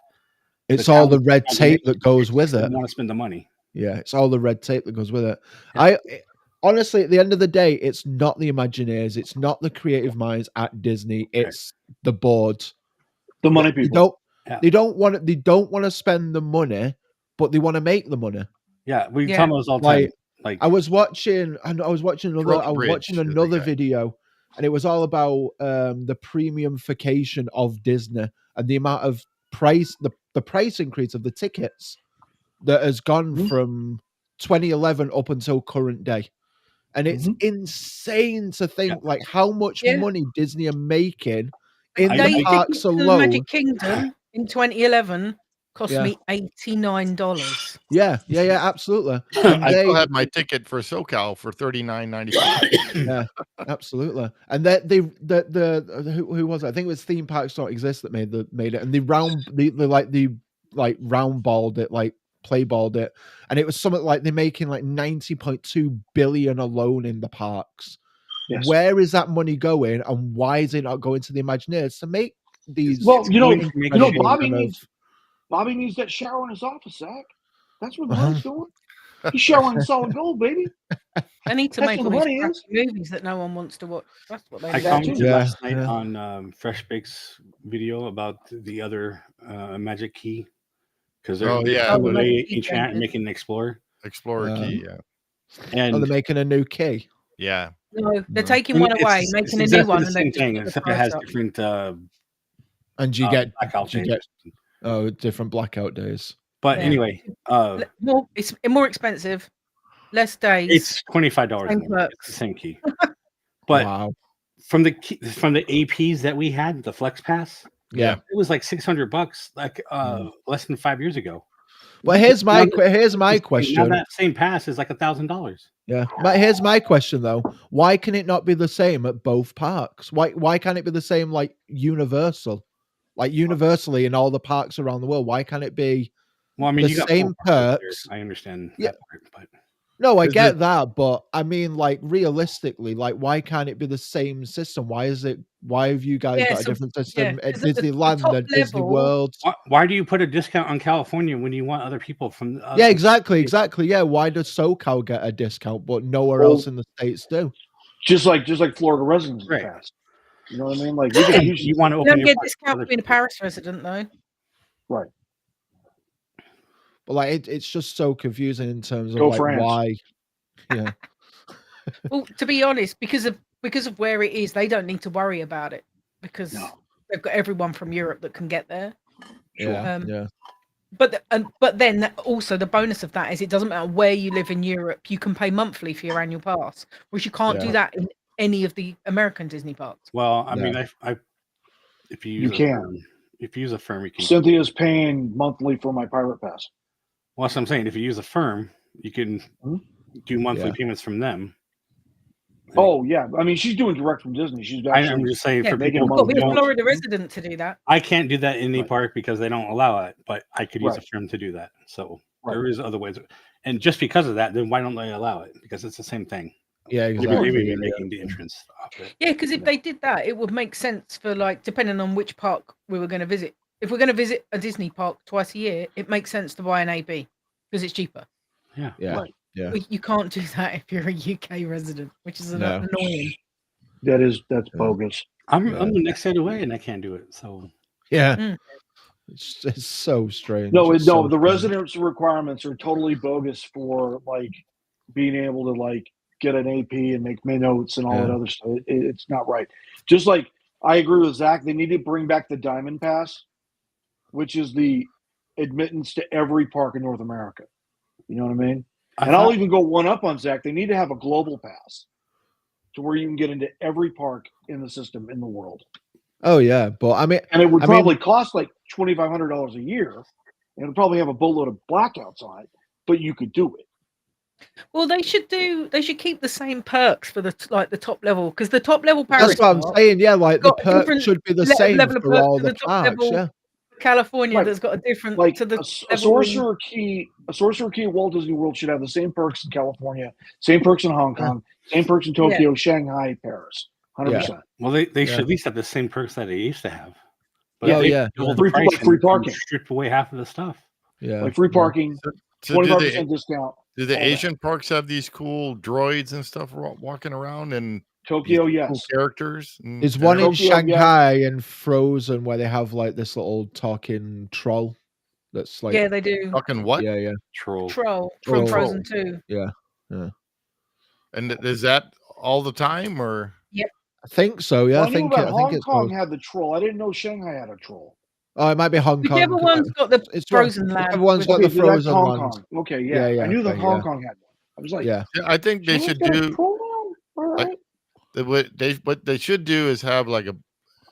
It's all the red tape that goes with it. Want to spend the money. Yeah, it's all the red tape that goes with it. I honestly, at the end of the day, it's not the Imagineers, it's not the creative minds at Disney. It's the board, the money people. They don't want to spend the money, but they want to make the money. Yeah, we tell those all the time. Like I was watching another video, and it was all about the premiumfication of Disney and the amount of price, the price increase of the tickets that has gone from 2011 up until current day. And it's insane to think like how much money Disney are making in the parks alone. Magic Kingdom in 2011 cost me $89. Yeah, absolutely. I still have my ticket for SoCal for $39.95. Yeah, absolutely. And who was it? I think it was Theme Parks Don't Exist that made it, and they round balled it, like play balled it, and it was something like they're making like 90.2 billion alone in the parks. Yes. Where is that money going, and why is it not going to the Imagineers to make these? Well, Bobby needs that shower in his office, Zach. That's what Bobby's doing. He's showering solid gold, baby. They need to make all these movies that no one wants to watch. That's what they do. I commented last night on Fresh Bake's video about the other Magic Key, because they're making an Explorer Key, and they're making a new key. Yeah. No, they're taking one away, making a new one. The same thing, except it has different. And you get different blackout days. But anyway, it's more expensive, less days. It's $25. It's the same key. But from the APs that we had, the Flex Pass, it was like $600, like less than 5 years ago. Well, here's my question. Now that same pass is like $1,000. Yeah, but here's my question though: why can it not be the same at both parks? Why can't it be the same like universally in all the parks around the world? Why can't it be? Well, I mean, the same perks. I understand that part, but no, I get that, but I mean, like realistically, like why can't it be the same system? Why have you guys got a different system at Disneyland than Disney World? Why do you put a discount on California when you want other people from? Exactly. Yeah, why does SoCal get a discount but nowhere else in the States do? Just like Florida residents, right? You know what I mean? Like you want to open. You don't get a discount for being a Paris resident, though. Right. But like it's just so confusing in terms of why. Yeah. Well, to be honest, because of where it is, they don't need to worry about it because they've got everyone from Europe that can get there. Yeah. But then also the bonus of that is it doesn't matter where you live in Europe, you can pay monthly for your annual pass, which you can't do that in any of the American Disney parks. Well, I mean, if you use a firm, you can. Cynthia's paying monthly for my Pirate Pass. Well, that's what I'm saying. If you use a firm, you can do monthly payments from them. Oh yeah, I mean she's doing direct from Disney. She's actually. I'm just saying for people who be a Florida resident to do that. I can't do that in any park because they don't allow it, but I could use a firm to do that. So there is other ways, and just because of that, then why don't they allow it? Because it's the same thing. Yeah, exactly. Maybe making the entrance. Yeah, because if they did that, it would make sense for like depending on which park we were going to visit. If we're going to visit a Disney park twice a year, it makes sense to buy an AB because it's cheaper. Yeah. Right. Yeah. You can't do that if you're a UK resident, which is annoying. That's bogus. I'm the next state away and I can't do it. So yeah, it's so strange. The residence requirements are totally bogus for like being able to like get an AP and make notes and all that other stuff. It's not right. Just like I agree with Zach, they need to bring back the Diamond Pass, which is the admittance to every park in North America. You know what I mean? I'll even go one up on Zach. They need to have a global pass to where you can get into every park in the system in the world. Oh yeah, but I mean, and it would probably cost like $2,500 a year, and it would probably have a boatload of blackouts on it, but you could do it. Well, they should keep the same perks for the top level because the top level Paris. That's what I'm saying. Yeah, like the perks should be the same for all the parks. Yeah. California that's got a different like to the a Sorcerer Key at Walt Disney World should have the same perks in California, same perks in Hong Kong, same perks in Tokyo, Shanghai, Paris. 100%. Well, they should at least have the same perks that they used to have. But free parking, strip away half of the stuff. Yeah, like free parking, 25% discount. Do the Asian parks have these cool droids and stuff walking around and? Tokyo, yes. Cool characters. There's one in Shanghai and Frozen where they have like this little talking troll. That's like they do. Talking what? Yeah. Troll from Frozen 2. Yeah. And is that all the time or? Yep. I think so. Yeah, I think Hong Kong had the troll. I didn't know Shanghai had a troll. Oh, it might be Hong Kong. Whichever one's got the Frozen land. Everyone's got the Frozen land. Okay, yeah. I knew that Hong Kong had one. I was like, I think they should do. What they should do is have like a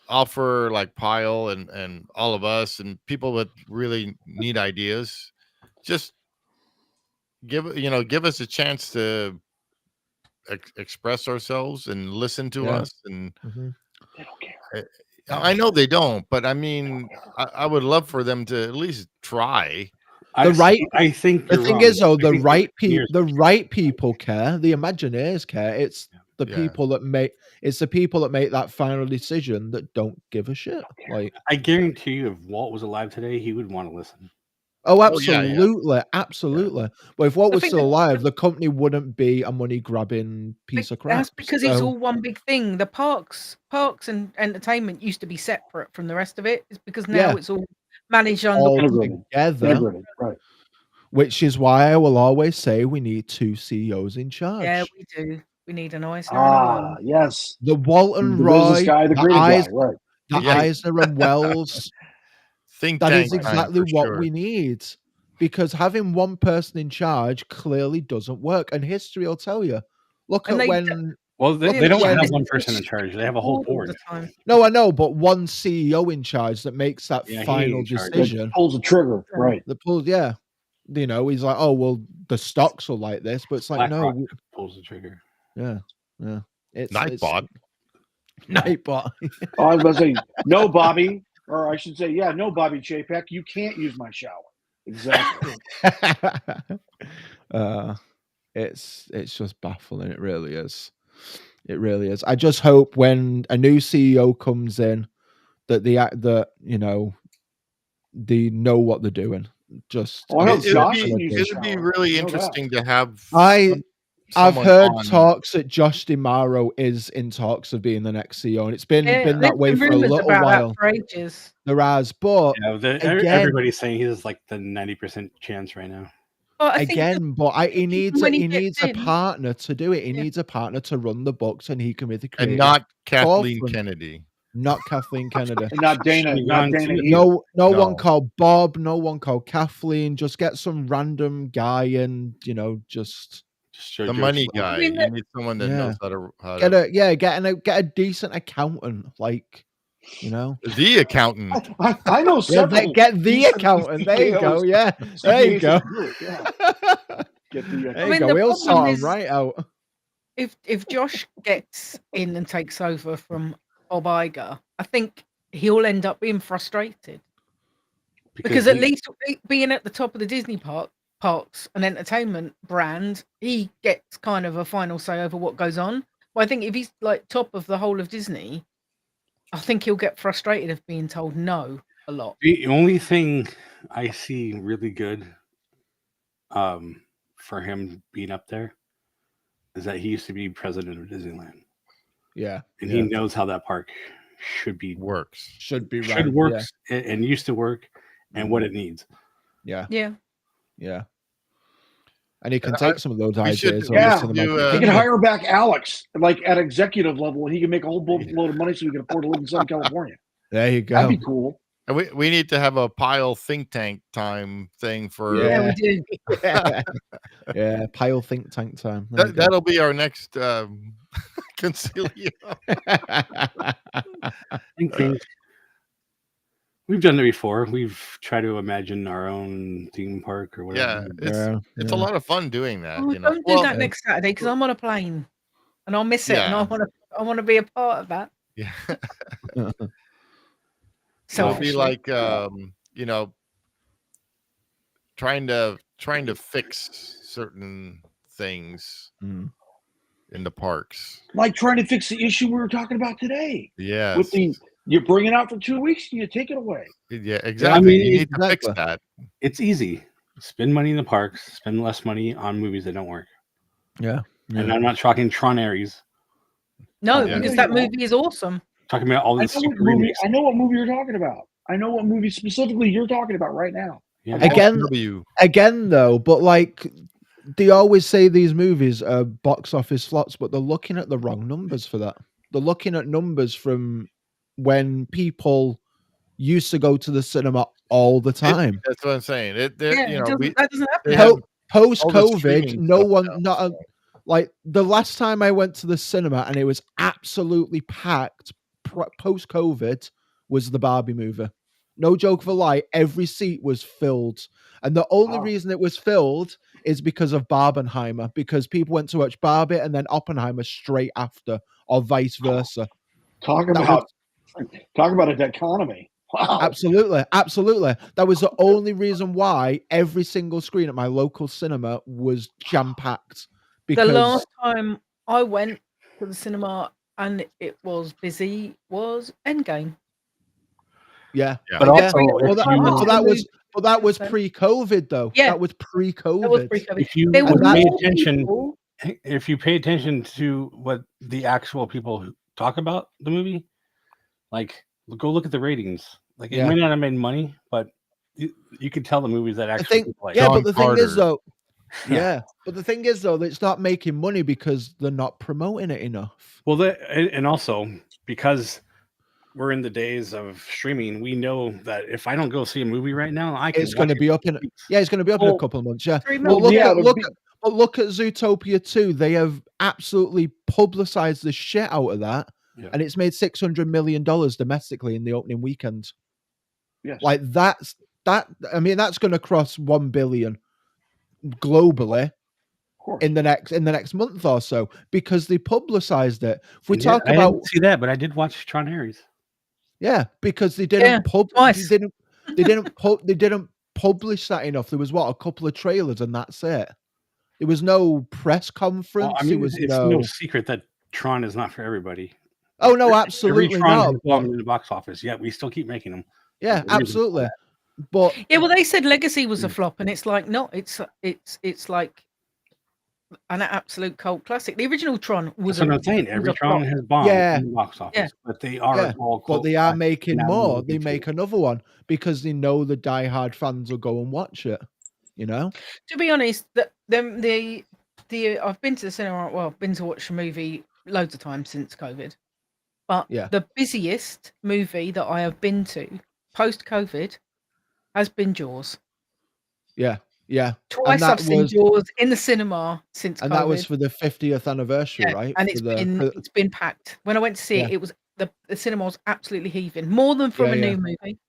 offer like Pyle and all of us and people that really need ideas. Just give us a chance to express ourselves and listen to us. And they don't care. I know they don't, but I mean, I would love for them to at least try. I think the thing is though, the right people care. The Imagineers care. It's the people that make that final decision that don't give a shit. Like I guarantee you, if Walt was alive today, he would want to listen. Oh, absolutely, absolutely. But if Walt was still alive, the company wouldn't be a money grabbing piece of crap. That's because it's all one big thing. The parks and entertainment used to be separate from the rest of it. It's because now it's all managed together. Right. Which is why I will always say we need 2 CEOs in charge. Yeah, we do. We need an Eisner. Yes. The Walton Roy, the Eisner and Wells. That is exactly what we need. Because having one person in charge clearly doesn't work. And history will tell you. Look at when... Well, they don't have one person in charge. They have a whole board. No, I know, but one CEO in charge that makes that final decision. That pulls the trigger, right. You know, he's like, oh, well, the stocks are like this. But it's like, BlackRock pulls the trigger. Yeah. Nightbot. Nightbot. I was about to say, no, Bobby. Or I should say, no, Bobby Chapek, you can't use my shower. Exactly. It's just baffling. It really is. It really is. I just hope when a new CEO comes in that they know what they're doing. Just it'd be really interesting to have. I've heard talks that Josh DiMauro is in talks of being the next CEO, and it's been that way for a little while. For ages. There has, but everybody's saying he's like the 90% chance right now. He needs a partner to do it. He needs a partner to run the books, and he can be the creator. And not Kathleen Kennedy. Not Kathleen Kennedy. Not Dana. No one called Bob. No one called Kathleen. Just get some random guy and just the money guy. You need someone that knows how to get a decent accountant, like the accountant. I know several. Get the accountant. There you go. Yeah, there you go. Get the. There you go. We'll sort him right out. if Josh gets in and takes over from Bob Iger, I think he'll end up being frustrated because at least being at the top of the Disney parks and entertainment brand, he gets kind of a final say over what goes on. But I think if he's like top of the whole of Disney, I think he'll get frustrated of being told no a lot. The only thing I see really good for him being up there is that he used to be president of Disneyland. Yeah. And he knows how that park should be should work and used to work and what it needs. Yeah. Yeah. And he can take some of those ideas. He can hire back Alex, like at executive level, and he can make a whole load of money so he can afford to live in Southern California. There you go. That'd be cool. And we need to have a pile think tank time thing for. Yeah, we do. Yeah, pile think tank time. That'll be our next concilio. We've done it before. We've tried to imagine our own theme park or whatever. It's a lot of fun doing that. Oh, don't do that next Saturday because I'm on a plane and I'll miss it, and I want to be a part of that. Yeah. So it'll be like trying to fix certain things in the parks, like trying to fix the issue we were talking about today. Yeah, with you bring it out for 2 weeks and you take it away. Yeah, exactly. You need to fix that. It's easy. Spend money in the parks. Spend less money on movies that don't work. Yeah. And I'm not talking Tron Ares. No, because that movie is awesome. Talking about all these super remakes. I know what movie you're talking about. I know what movie specifically you're talking about right now. Yeah. Again, though, but like they always say these movies are box office flops, but they're looking at the wrong numbers for that. They're looking at numbers from when people used to go to the cinema all the time. That's what I'm saying. That doesn't happen. Post-COVID, no one, like the last time I went to the cinema and it was absolutely packed post-COVID was the Barbie movie. No joke of a lie, every seat was filled. And the only reason it was filled is because of Barbenheimer, because people went to watch Barbie and then Oppenheimer straight after, or vice versa. Talk about a dichotomy. Wow. Absolutely. That was the only reason why every single screen at my local cinema was jam-packed. Because the last time I went to the cinema and it was busy was Endgame. Yeah. But also, that was pre-COVID though. Yeah. That was pre-COVID. If you pay attention to what the actual people talk about the movie, like go look at the ratings. Like it may not have made money, but you can tell the movies that actually play. Yeah, but the thing is though, but the thing is though, that it's not making money because they're not promoting it enough. Well, and also because we're in the days of streaming, we know that if I don't go see a movie right now, it's going to be up in it's going to be up in a couple of months. Yeah. Well, look at Zootopia 2. They have absolutely publicized the shit out of that, and it's made $600 million domestically in the opening weekend. Yes. Like that's that's going to cross 1 billion globally in the next month or so because they publicized it. If we talk about, I didn't see that, but I did watch Tron Ares. Yeah, because they didn't they didn't publish that enough. There was a couple of trailers and that's it. There was no press conference. Well, it's no secret that Tron is not for everybody. Oh no, absolutely not. In the box office, yet we still keep making them. Yeah, absolutely. But well, they said Legacy was a flop, and it's like it's like an absolute cult classic. The original Tron was. That's what I'm saying. Every Tron has bombed in the box office, but they are all. But they are making more. They make another one because they know the diehard fans will go and watch it. You know. To be honest, the I've been to the cinema. Well, I've been to watch a movie loads of times since COVID, but the busiest movie that I have been to post-COVID has been Jaws. Yeah. Twice I've seen Jaws in the cinema since COVID. And that was for the 50th anniversary, right? And it's been packed. When I went to see it, it was the cinema was absolutely heaving, more than from a new movie.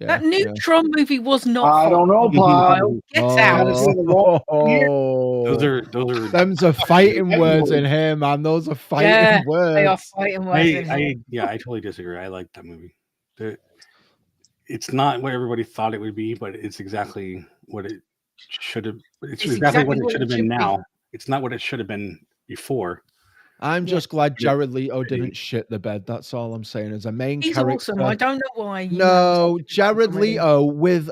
That new Tron movie was not. I don't know, Pyle. Get out. Those are them's are fighting words in here, man. Those are fighting words. They are fighting words. I totally disagree. I like that movie. It's not what everybody thought it would be, but it's exactly what it should have. It's exactly what it should have been now. It's not what it should have been before. I'm just glad Jared Leto didn't shit the bed. That's all I'm saying. As a main character, awesome. I don't know why. No, Jared Leto with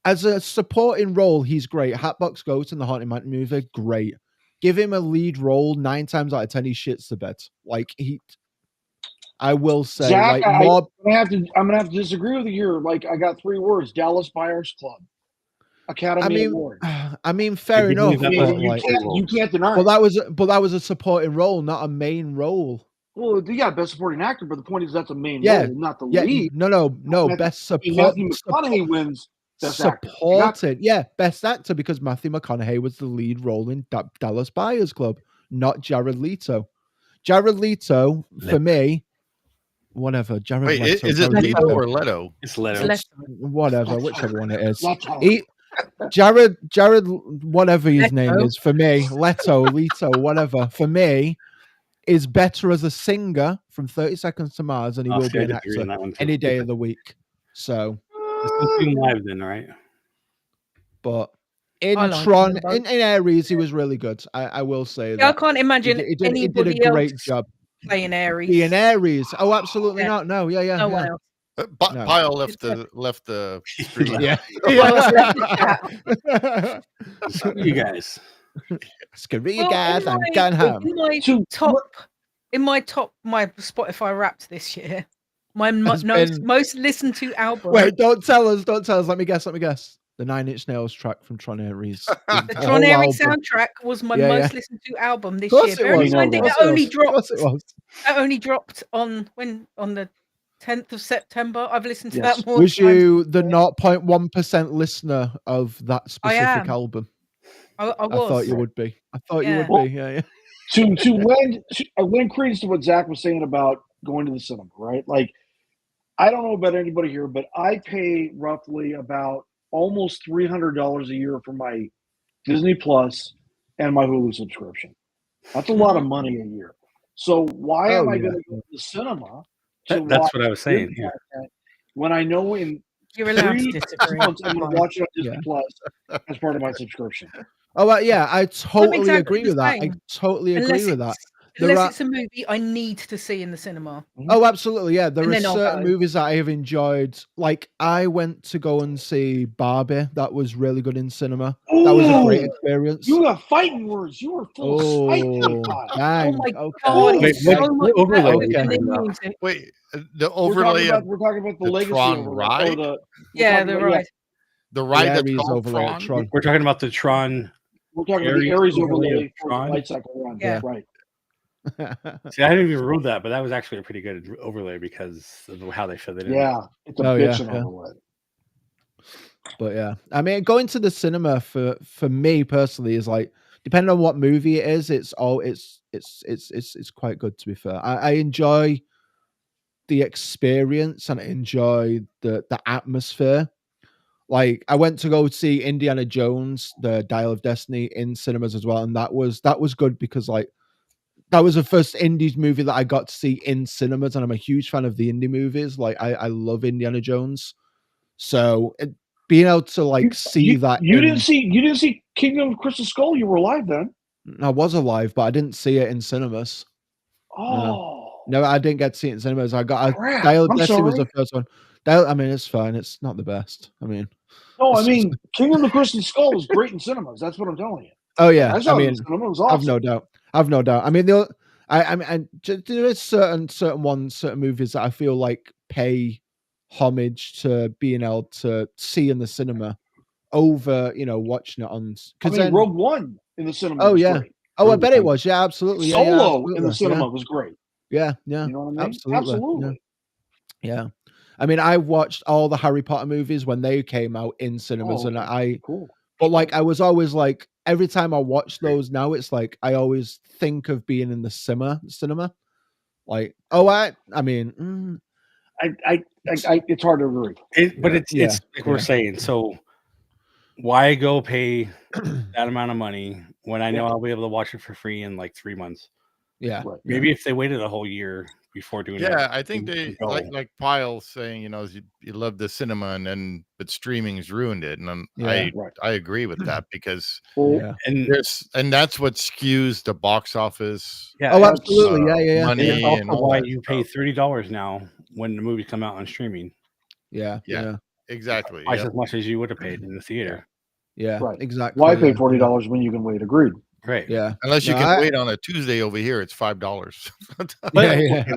as a supporting role, he's great. Hatbox Ghost in the Haunted Mansion movie, great. Give him a lead role, 9 times out of 10 he shits the bed. Like I will say, Zach, like more. I'm gonna have to disagree with you here. Like I got 3 words: Dallas Buyers Club, Academy Award. I mean, fair enough. You can't deny. Well, that was a supporting role, not a main role. Well, yeah, best supporting actor, but the point is that's a main role, not the lead. No, best support. Matthew McConaughey wins best supported. Best actor because Matthew McConaughey was the lead role in Dallas Buyers Club, not Jared Leto. Jared Leto, for me, whatever. Jared Wait, Leto, is it Leto or Leto? It's Leto. Whatever, whichever one it is. Jared, whatever his name is, for me, Leto, whatever, for me, is better as a singer from 30 Seconds to Mars than he will be an actor any day of the week. So, live then, right? But in Tron, in Ares, he was really good. I will say that. I can't imagine he did a great job playing Ares. Being Ares. Oh, absolutely not. No, yeah. No one else. Pyle left the stream. Screw you guys. Screw you guys. I'm going home. In my Spotify Wrapped this year, my most listened to album. Wait, don't tell us. Let me guess. The 9 Inch Nails track from Tron Ares. The Tron Ares soundtrack was my most listened to album this year. Bear in mind it only dropped on the 10th of September. I've listened to that more. Was you the 0.1% listener of that specific album? I was. I thought you would be. Yeah. To lend credence to what Zach was saying about going to the cinema, right? Like, I don't know about anybody here, but I pay roughly about almost $300 a year for my Disney Plus and my Hulu subscription. That's a lot of money a year. So why am I going to go to the cinema? That's what I was saying. Yeah. When I know you're allowed to disagree, I'm going to watch it on Disney Plus as part of my subscription. Oh, yeah, I totally agree with that. I totally agree with that. Unless it's a movie I need to see in the cinema. Oh, absolutely, yeah. There are certain movies that I have enjoyed. Like, I went to go and see Barbie. That was really good in cinema. Ooh, that was a great experience. You have fighting words. You were full of spite. Dang. Oh my God. Wait, the overlay. We're talking about the legacy Tron ride? The ride. The ride that's Ares called overlay Tron? We're talking about the Tron. We're talking about the Ares overlay for the light cycle run. Yeah. Right. See, I didn't even rule that, but that was actually a pretty good overlay because of how they fit it in. Yeah, it's a bitchin' overlay. But yeah, I mean, going to the cinema for me personally is like, depending on what movie it is, it's quite good, to be fair. I enjoy the experience and I enjoy the atmosphere. Like, I went to go see Indiana Jones, the Dial of Destiny, in cinemas as well, and that was good because, like, that was the first Indies movie that I got to see in cinemas, and I'm a huge fan of the indie movies. Like, I love Indiana Jones, so being able to see that. You didn't see Kingdom of Crystal Skull. You were alive then. I was alive, but I didn't see it in cinemas. Oh no, I didn't get to see it in cinemas. Dial of Destiny was the first one. I mean, it's fine. It's not the best. I mean, Kingdom of Crystal Skull was great in cinemas. That's what I'm telling you. Oh yeah, I mean, it was awesome. I've no doubt. I mean, there is certain movies that I feel like pay homage to being able to see in the cinema over, watching it on. Because Rogue One in the cinema. Oh was yeah. Great. Oh, I bet it was. Yeah, absolutely. Solo in the cinema was great. Yeah. You know what I mean? Absolutely. Yeah. I mean, I watched all the Harry Potter movies when they came out in cinemas, and cool. But like, I was always like, every time I watch those now, it's like I always think of being in the cinema. Like, I it's hard to agree. But it's like we're saying. So why go pay that amount of money when I know I'll be able to watch it for free in like 3 months? Yeah. Maybe if they waited a whole year before doing that. Yeah, I think they like Pyle saying, you love the cinema but streaming's ruined it. And I agree with that because and that's what skews the box office. Yeah. Oh, absolutely. Money and also and all why that you pay $30 now when the movies come out on streaming. Yeah. Exactly. Twice as much as you would have paid in the theater. Yeah. Right. Exactly. Why pay $40 when you can wait? Agreed. Right. Yeah. Unless you can wait on a Tuesday over here, it's $5.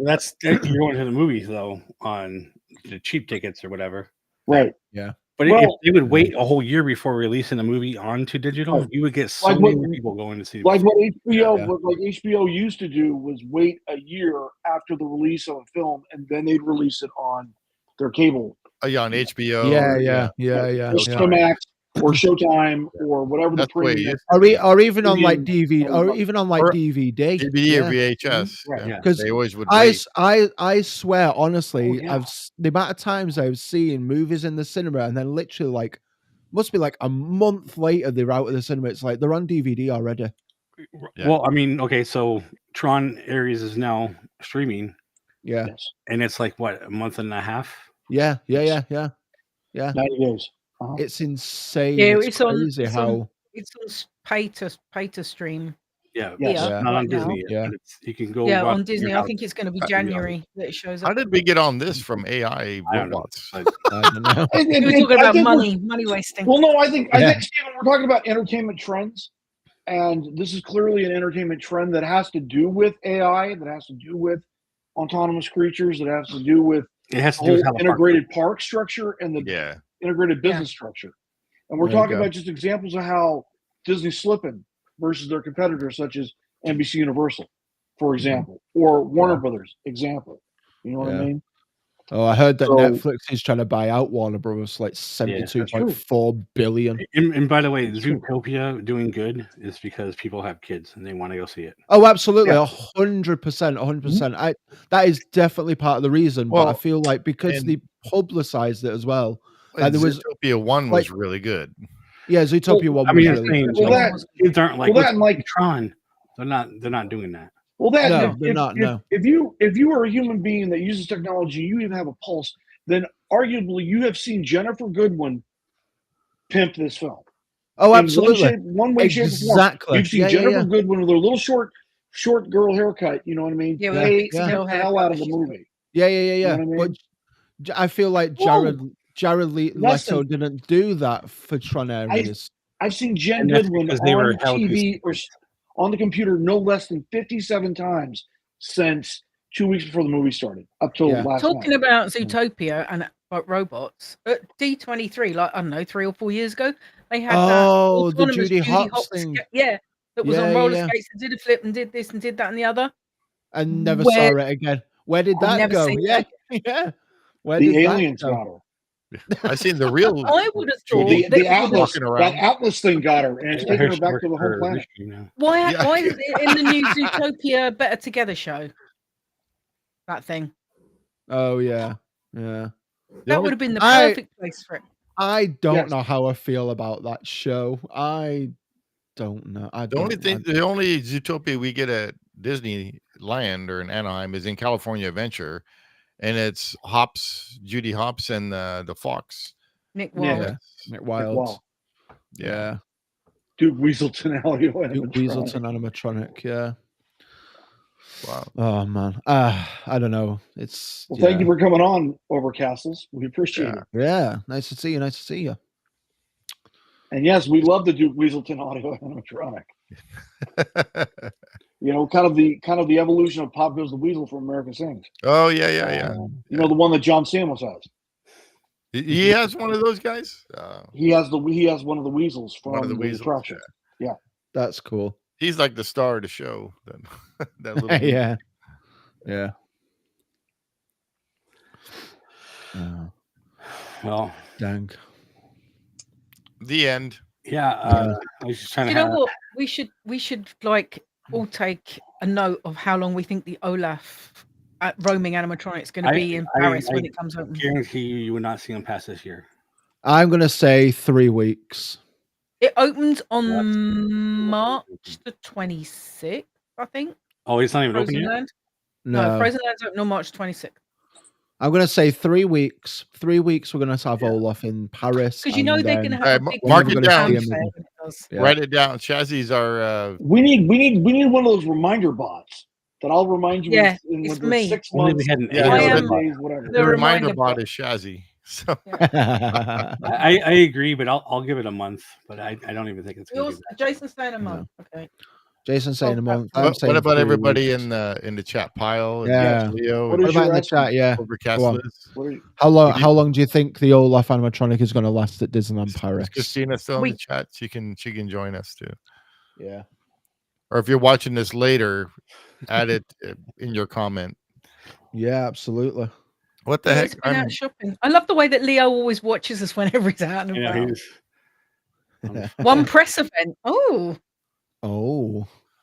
That's you're going to the movies though on the cheap tickets or whatever. Right. Yeah. But if they would wait a whole year before releasing a movie onto digital, you would get so many people going to see. Like what HBO used to do was wait a year after the release of a film, and then they'd release it on their cable. On HBO. Yeah. Or Cinemax or Showtime or whatever the premium. Or even on like DVD, or even on like DVD. DVD or VHS. Because they always would. I swear, honestly, the amount of times I've seen movies in the cinema, and then literally must be like a month later they're out of the cinema. It's like they're on DVD already. Yeah. Well, I mean, okay, so Tron Ares is now streaming. Yeah. And it's like what, a month and a half? Yeah. 90 days. It's insane. Yeah, it's crazy how it's on pay to stream. Yeah, not on Disney. Yeah, you can go. Yeah, on Disney. I think it's going to be January that it shows up. How did we get on this from AI robots? I don't know. We're talking about money wasting. Well, no, I think Stephen, we're talking about entertainment trends, and this is clearly an entertainment trend that has to do with AI, that has to do with autonomous creatures, that has to do with the whole integrated park structure and the integrated business structure. And we're talking about just examples of how Disney's slipping versus their competitors, such as NBC Universal, for example, or Warner Brothers, example. You know what I mean? Oh, I heard that Netflix is trying to buy out Warner Brothers, like $72.4 billion. And by the way, Zootopia doing good is because people have kids and they want to go see it. Oh, absolutely, 100%. That is definitely part of the reason. But I feel like because they publicized it as well. There was Zootopia 1 was really good. Yeah, Zootopia 1 I mean, was really good. Kids aren't like Tron. They're not doing that. Well, they're not. If you are a human being that uses technology, you even have a pulse, then arguably you have seen Jennifer Goodwin pimp this film. Oh, absolutely. One way, shape, or form. You've seen Jennifer Goodwin with her little short girl haircut. You know what I mean? Yeah, the hell out of the movie. Yeah. You know what I mean? But I feel like Jared Leto didn't do that for Tron Ares. I've seen Jen Goodwin on TV or on the computer no less than 57 times since 2 weeks before the movie started, up till last Talking night. about Zootopia and robots, at D23, like, I don't know, 3 or 4 years ago, they had the Judy Hopps thing. That was on roller skates and did a flip and did this and did that and the other. And never saw it again. Where did that go? Yeah. Where the did aliens that go? got her. I seen the real. I would have thought the Atlas, that Atlas thing got her, and it's taking her back to the whole planet. Why is it in the new Zootopia Better Together show? That thing. Oh yeah. That would have been the perfect place for it. I don't know how I feel about that show. I don't know. The only Zootopia we get at Disneyland or in Anaheim is in California Adventure. And it's Judy Hopps, and the Fox. Nick Wilde. Nick Wilde. Yeah. Duke Weaselton animatronic. Yeah. Wow. Oh man. I don't know. It's. Well, thank you for coming on, Overcastles. We appreciate it. Yeah. Nice to see you. And yes, we love the Duke Weaselton audio animatronic. You know, kind of the evolution of Pop Goes the Weasel from American Sings. Oh yeah. You know, the one that John Stamos has. He has one of those guys. He has one of the weasels from the attraction. Yeah, that's cool. He's like the star of the show. That little yeah. Well, dang. The end. Yeah, I was just trying to. You know what? We should like all take a note of how long we think the Olaf roaming animatronics going to be in Paris when it comes open? I guarantee you would not see them past this year. I'm going to say 3 weeks. It opens on March the 26th, I think. Oh, it's not even open yet? No, Frozen Land's open on March 26th. I'm going to say 3 weeks. 3 weeks, we're going to have Olaf in Paris. Because you know they're going to have a big mark it down. Yeah. Write it down. Chazzy's are. We need one of those reminder bots that I'll remind you. In it's me. 6 months. Days, whatever. The reminder bot is Shazzy. So I agree, but I'll give it a month. But I don't even think it's going to be that. Jason's saying a month. Okay. Jason's saying a month. What about everybody in the chat pile? Yeah. Leo. What about in the chat? Yeah. Overcast How long do you think the Olaf animatronic is going to last at Disneyland Paris? Is Christina still in the chat? She can join us too. Yeah. Or if you're watching this later, add it in your comment. Yeah, absolutely. What the heck? I'm out shopping. I love the way that Leo always watches us whenever he's out and about. One press event. Oh.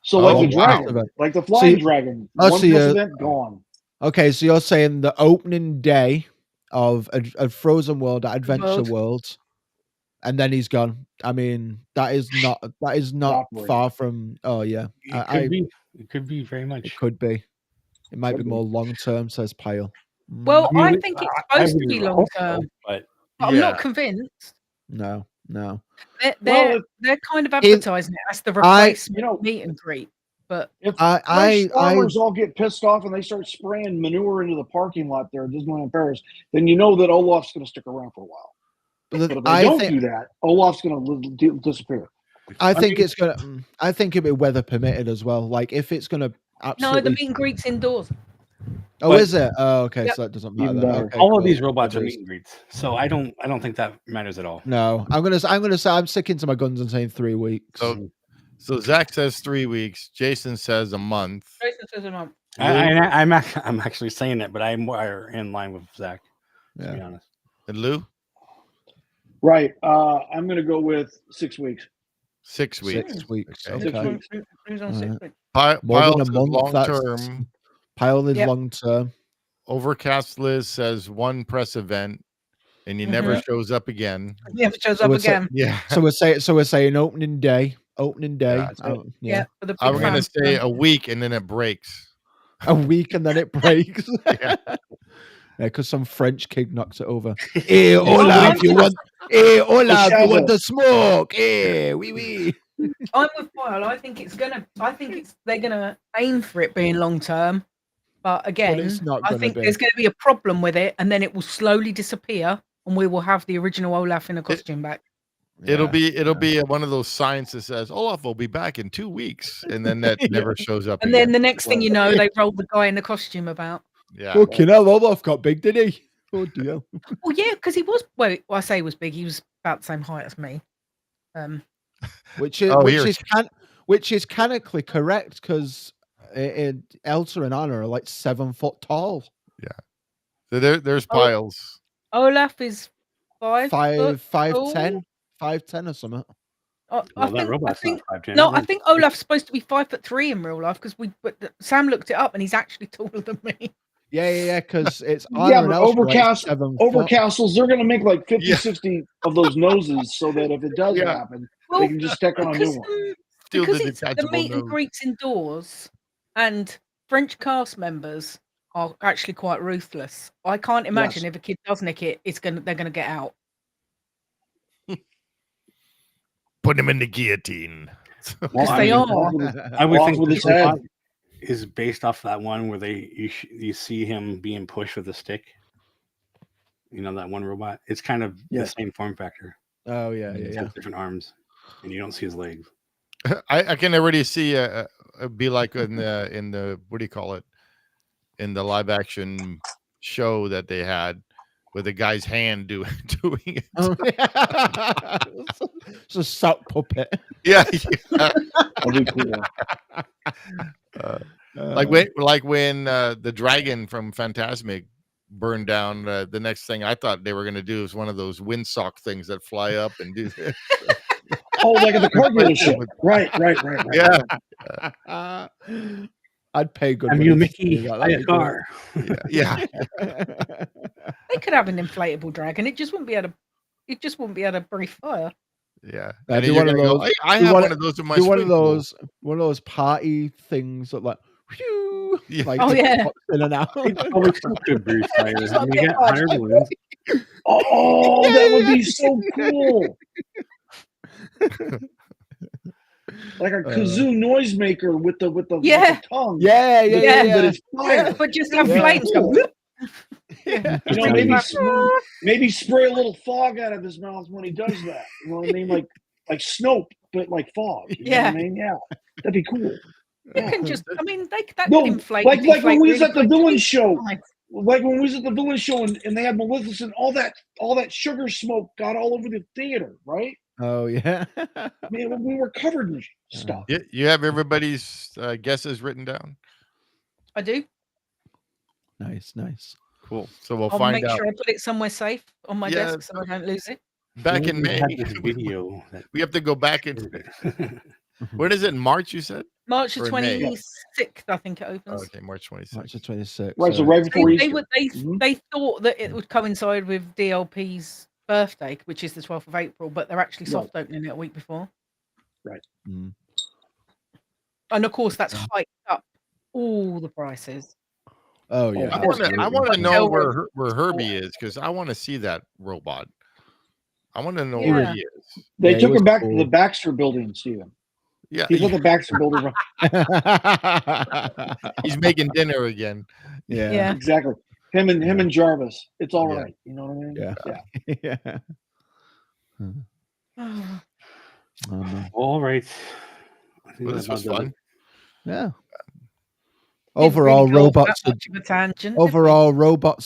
So like the dragon, like the flying dragon. One press event gone. Okay, so you're saying the opening day of a Frozen World at Adventure World, and then he's gone. I mean, that is not far from. Oh yeah, it could be very much. It could be. It might be more long term, says Pyle. Well, I think it's supposed to be long term, but I'm not convinced. No. They're kind of advertising it as the replacement meet and greet. But if farmers all get pissed off and they start spraying manure into the parking lot there at Disneyland Paris, then you know that Olaf's going to stick around for a while. But if they don't do that, Olaf's going to disappear. I think it'll be weather permitted as well. Like if it's going to absolutely... No, the meet and greet's indoors. Oh, is it? Oh, okay. Yep. So that doesn't matter. Okay, all of these robots are meet and greets, so I don't think that matters at all. No, I'm sticking to my guns and saying 3 weeks. So Zach says 3 weeks. Jason says a month. Jason says a month. I'm actually saying it, but I'm more in line with Zach. To be honest. And Lou? Right. I'm going to go with 6 weeks. 6 weeks. 6 weeks. Okay. 6 weeks. Who's on 6 weeks? Pile is long term. Pile is long term. Overcast Liz says 1 press event, and he never shows up again. He never shows up again. So we're saying opening day. Yeah. I'm gonna say a week, and then it breaks. A week, and then it breaks. Yeah, because some French kid knocks it over. Hey, Olaf, you want? Hey, Olaf, you want the smoke? Hey, oui. I'm with Pyle. I think they're gonna aim for it being long term, but again, I think there's gonna be a problem with it, and then it will slowly disappear, and we will have the original Olaf in a costume back. It'll be one of those signs that says Olaf will be back in 2 weeks, and then that never shows up. And then the next thing you know, they roll the guy in the costume about. Yeah. Fucking hell, Olaf got big, did he? Oh dear. Well, yeah, because he was. Well, I say he was big. He was about the same height as me. Which is canonically correct because Elsa and Anna are like 7 foot tall. Yeah. So there's Piles. Olaf is 5'10", 5'10" or something. I think Olaf's supposed to be 5'3" in real life because Sam looked it up and he's actually taller than me. Yeah, because it's but Overcastles, they're going to make like 50, 60 of those noses so that if it does happen, they can just stick on a new one. Because it's the meet and greets indoors, and French cast members are actually quite ruthless. I can't imagine if a kid does nick it, they're going to get out. Put him in the guillotine. Because they are. I would think this robot is based off that one where you see him being pushed with a stick. You know that one robot. It's kind of the same form factor. Oh yeah, different arms, and you don't see his legs. I can already see be like in the what do you call it, in the live action show that they had with the guy's hand doing it. It's a sock puppet. Yeah. That'd be cool. Like when the dragon from Fantasmic burned down, the next thing I thought they were going to do is one of those windsock things that fly up and do this. Oh, like at the car dealership. Right. Yeah. I'd pay good. I'm you, Mickey. Buy a car. Yeah. They could have an inflatable dragon. It just wouldn't be able to breathe fire. Yeah. I have one of those in my one of those party things that like, whew, like in and out. Probably could breathe fire. You get higher balloons. Oh, that would be so cool. Like a kazoo noisemaker with the with the tongue. Yeah. But it's fire. But just have flames go. You know, maybe spray a little fog out of his mouth when he does that. You know what I mean? Like Snope, but like fog. You know what I mean? Yeah, that'd be cool. You can just, I mean, that no, could inflate. Like when we was at the villain quickly. show. Like when we was at the villain show and they had Maleficent, all that sugar smoke got all over the theater, right? Oh yeah. Man, we were covered in stuff. You have everybody's guesses written down? I do. Nice. Cool. So we'll I'll find make out. sure I put it somewhere safe on my desk so I don't lose it. Back in May, video. We have to go back into it. When is it? In March, you said? March the 26th, I think it opens. Okay, March 26th. March the 26th. Right, so right before they thought that it would coincide with DLP's birthday, which is the 12th of April, but they're actually soft opening it a week before. Right. Mm. And of course, that's hiked up all the prices. Oh yeah. I want to know where Herbie is because I want to see that robot. I want to know where he is. They took him back to the Baxter building, Steven. Yeah, he's at the Baxter building. He's making dinner again. Yeah. Exactly. Him and Jarvis. It's all right. You know what I mean? Yeah. All right. Well, this was fun. Yeah. Overall, robots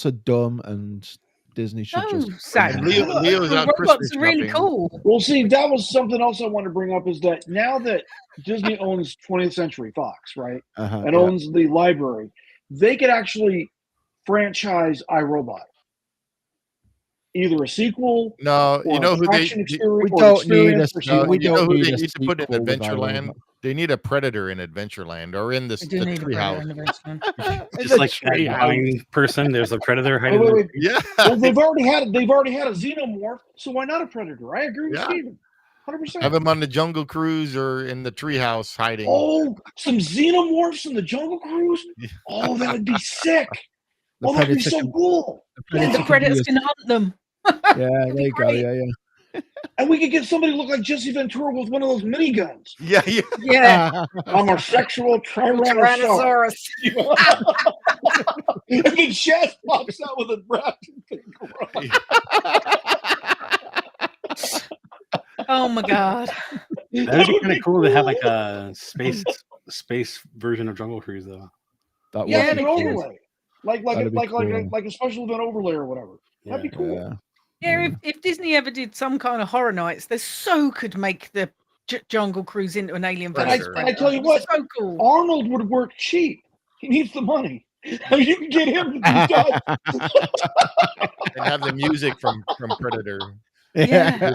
are dumb, and Disney should just. Leo's out robots are really cool. Well, see, that was something else I want to bring up. Is that now that Disney owns 20th Century Fox, right, and owns the library, they could actually franchise iRobot. Either a sequel. No, you know who they don't need a sequel. We don't need to put in Adventureland. They need a Predator in Adventureland or in the treehouse. Just like that hiding person, there's a Predator hiding. Wait. Yeah. Well, they've already had a Xenomorph, so why not a Predator? I agree with Steven. 100%. Have him on the Jungle Cruise or in the treehouse hiding. Oh, some Xenomorphs in the Jungle Cruise? Oh, that would be sick. Oh, that'd be so cool. The Predators can hunt them. Yeah, there you go. Yeah. And we could get somebody to look like Jesse Ventura with one of those miniguns. Yeah. I'm a sexual Tyrannosaurus. And then Shaz pops out with a raptor. Oh my god. That'd be kind of cool to have like a space version of Jungle Cruise though. An overlay. Like a special event overlay or whatever. That'd be cool. Yeah, if Disney ever did some kind of horror nights, they could make the Jungle Cruise into an alien version. I tell you what, so cool. Arnold would work cheap. He needs the money. I mean, you can get him to do that. And have the music from Predator. Yeah.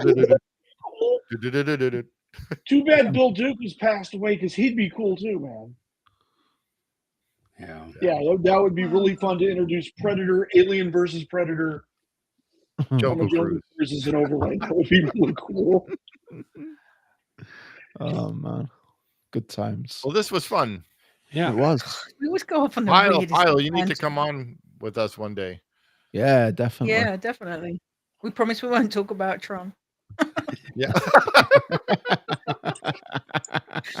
Too bad Bill Duke has passed away because he'd be cool too, man. Yeah, that would be really fun to introduce Predator, Alien versus Predator. Jungle Cruise versus an overlay. That would be really cool. Oh man, good times. Well, this was fun. Yeah, it was. We always go off on the Pyle, you need to come on with us one day. Yeah, definitely. Yeah, definitely. We promise we won't talk about Tron. Yeah.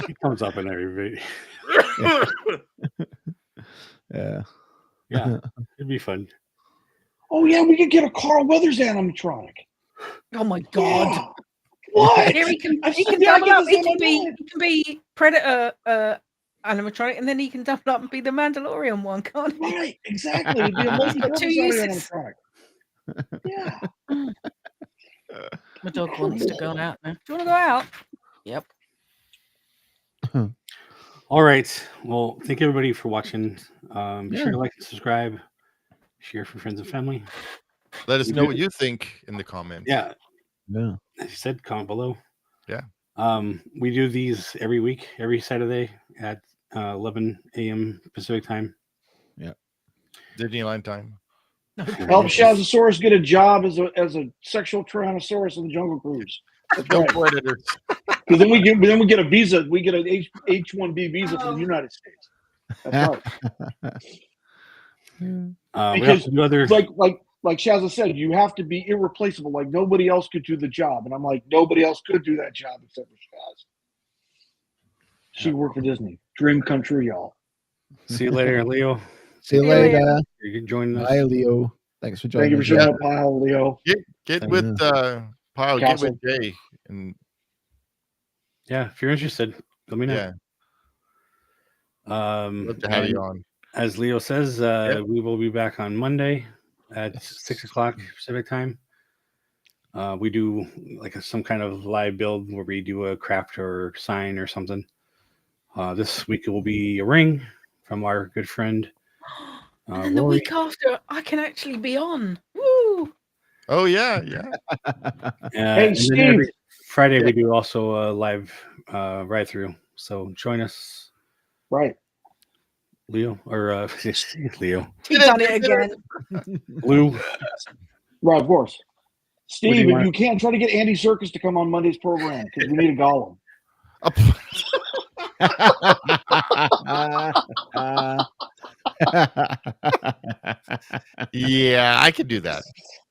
He comes up in every video. Yeah, it'd be fun. Oh yeah, we could get a Carl Weathers animatronic. Oh my god! Yeah. What? Here he can double up. He can be Predator animatronic, and then he can double up and be the Mandalorian one, can't he? Right, exactly. It'd be a multi-purpose animatronic. Yeah. My dog wants to go out now. Do you want to go out? Yep. All right. Well, thank everybody for watching. Be sure to like and subscribe. Share for friends and family. Let us know what you think in the comments. Yeah. As you said, comment below. Yeah. We do these every week, every Saturday at 11 a.m. Pacific time. Yeah. Disneyland time. Help Shazosaurus get a job as a sexual Tyrannosaurus in the Jungle Cruise. That's Go right. Predators. Because then we get a visa. We get an H-1B visa for the United States. That's right. Because like Shazza said, you have to be irreplaceable. Like nobody else could do the job, and I'm like, nobody else could do that job except for Shaz. She worked for Disney. Dream come true, y'all. See you later, Leo. See you later. You can join us. Bye, Leo. Thanks for joining. Thank you for showing up, Pile, Leo. Get with Pile. Get with Jay. And yeah, if you're interested, let me know. Yeah. Love to have you on. As Leo says, we will be back on Monday at 6 o'clock Pacific time. We do like some kind of live build where we do a craft or sign or something. This week it will be a ring from our good friend. And then the week after, I can actually be on. Woo! Oh yeah. Hey, Steve. Every Friday we do also a live ride through. So join us. Right. Leo or Leo. He's done it again. Lou. Right, of course. Steve, want? you can't try to get Andy Serkis to come on Monday's program because we need a Gollum. Yeah, I could do that.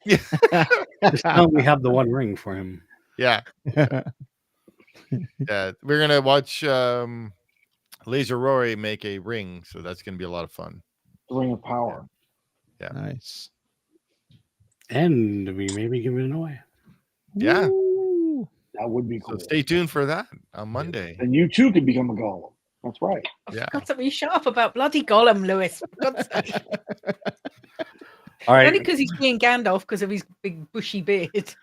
Just tell him we have the one ring for him. Yeah. Yeah, we're gonna watch Laser Rory make a ring, so that's gonna be a lot of fun. Ring of power. Yeah. Nice. And we may be giving it away. Yeah. Woo. That would be cool. So stay tuned for that on Monday. And you too could become a Gollum. That's right. Yeah. Got to be sharp about bloody Gollum, Lewis. All right. Only because he's being Gandalf because of his big bushy beard.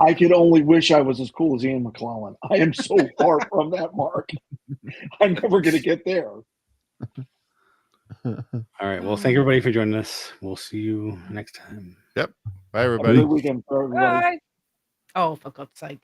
I could only wish I was as cool as Ian McClellan. I am so far from that mark. I'm never going to get there. All right. Well, thank everybody for joining us. We'll see you next time. Yep. Bye, Have a everybody. good weekend for everybody. Bye. Oh, for God's sake.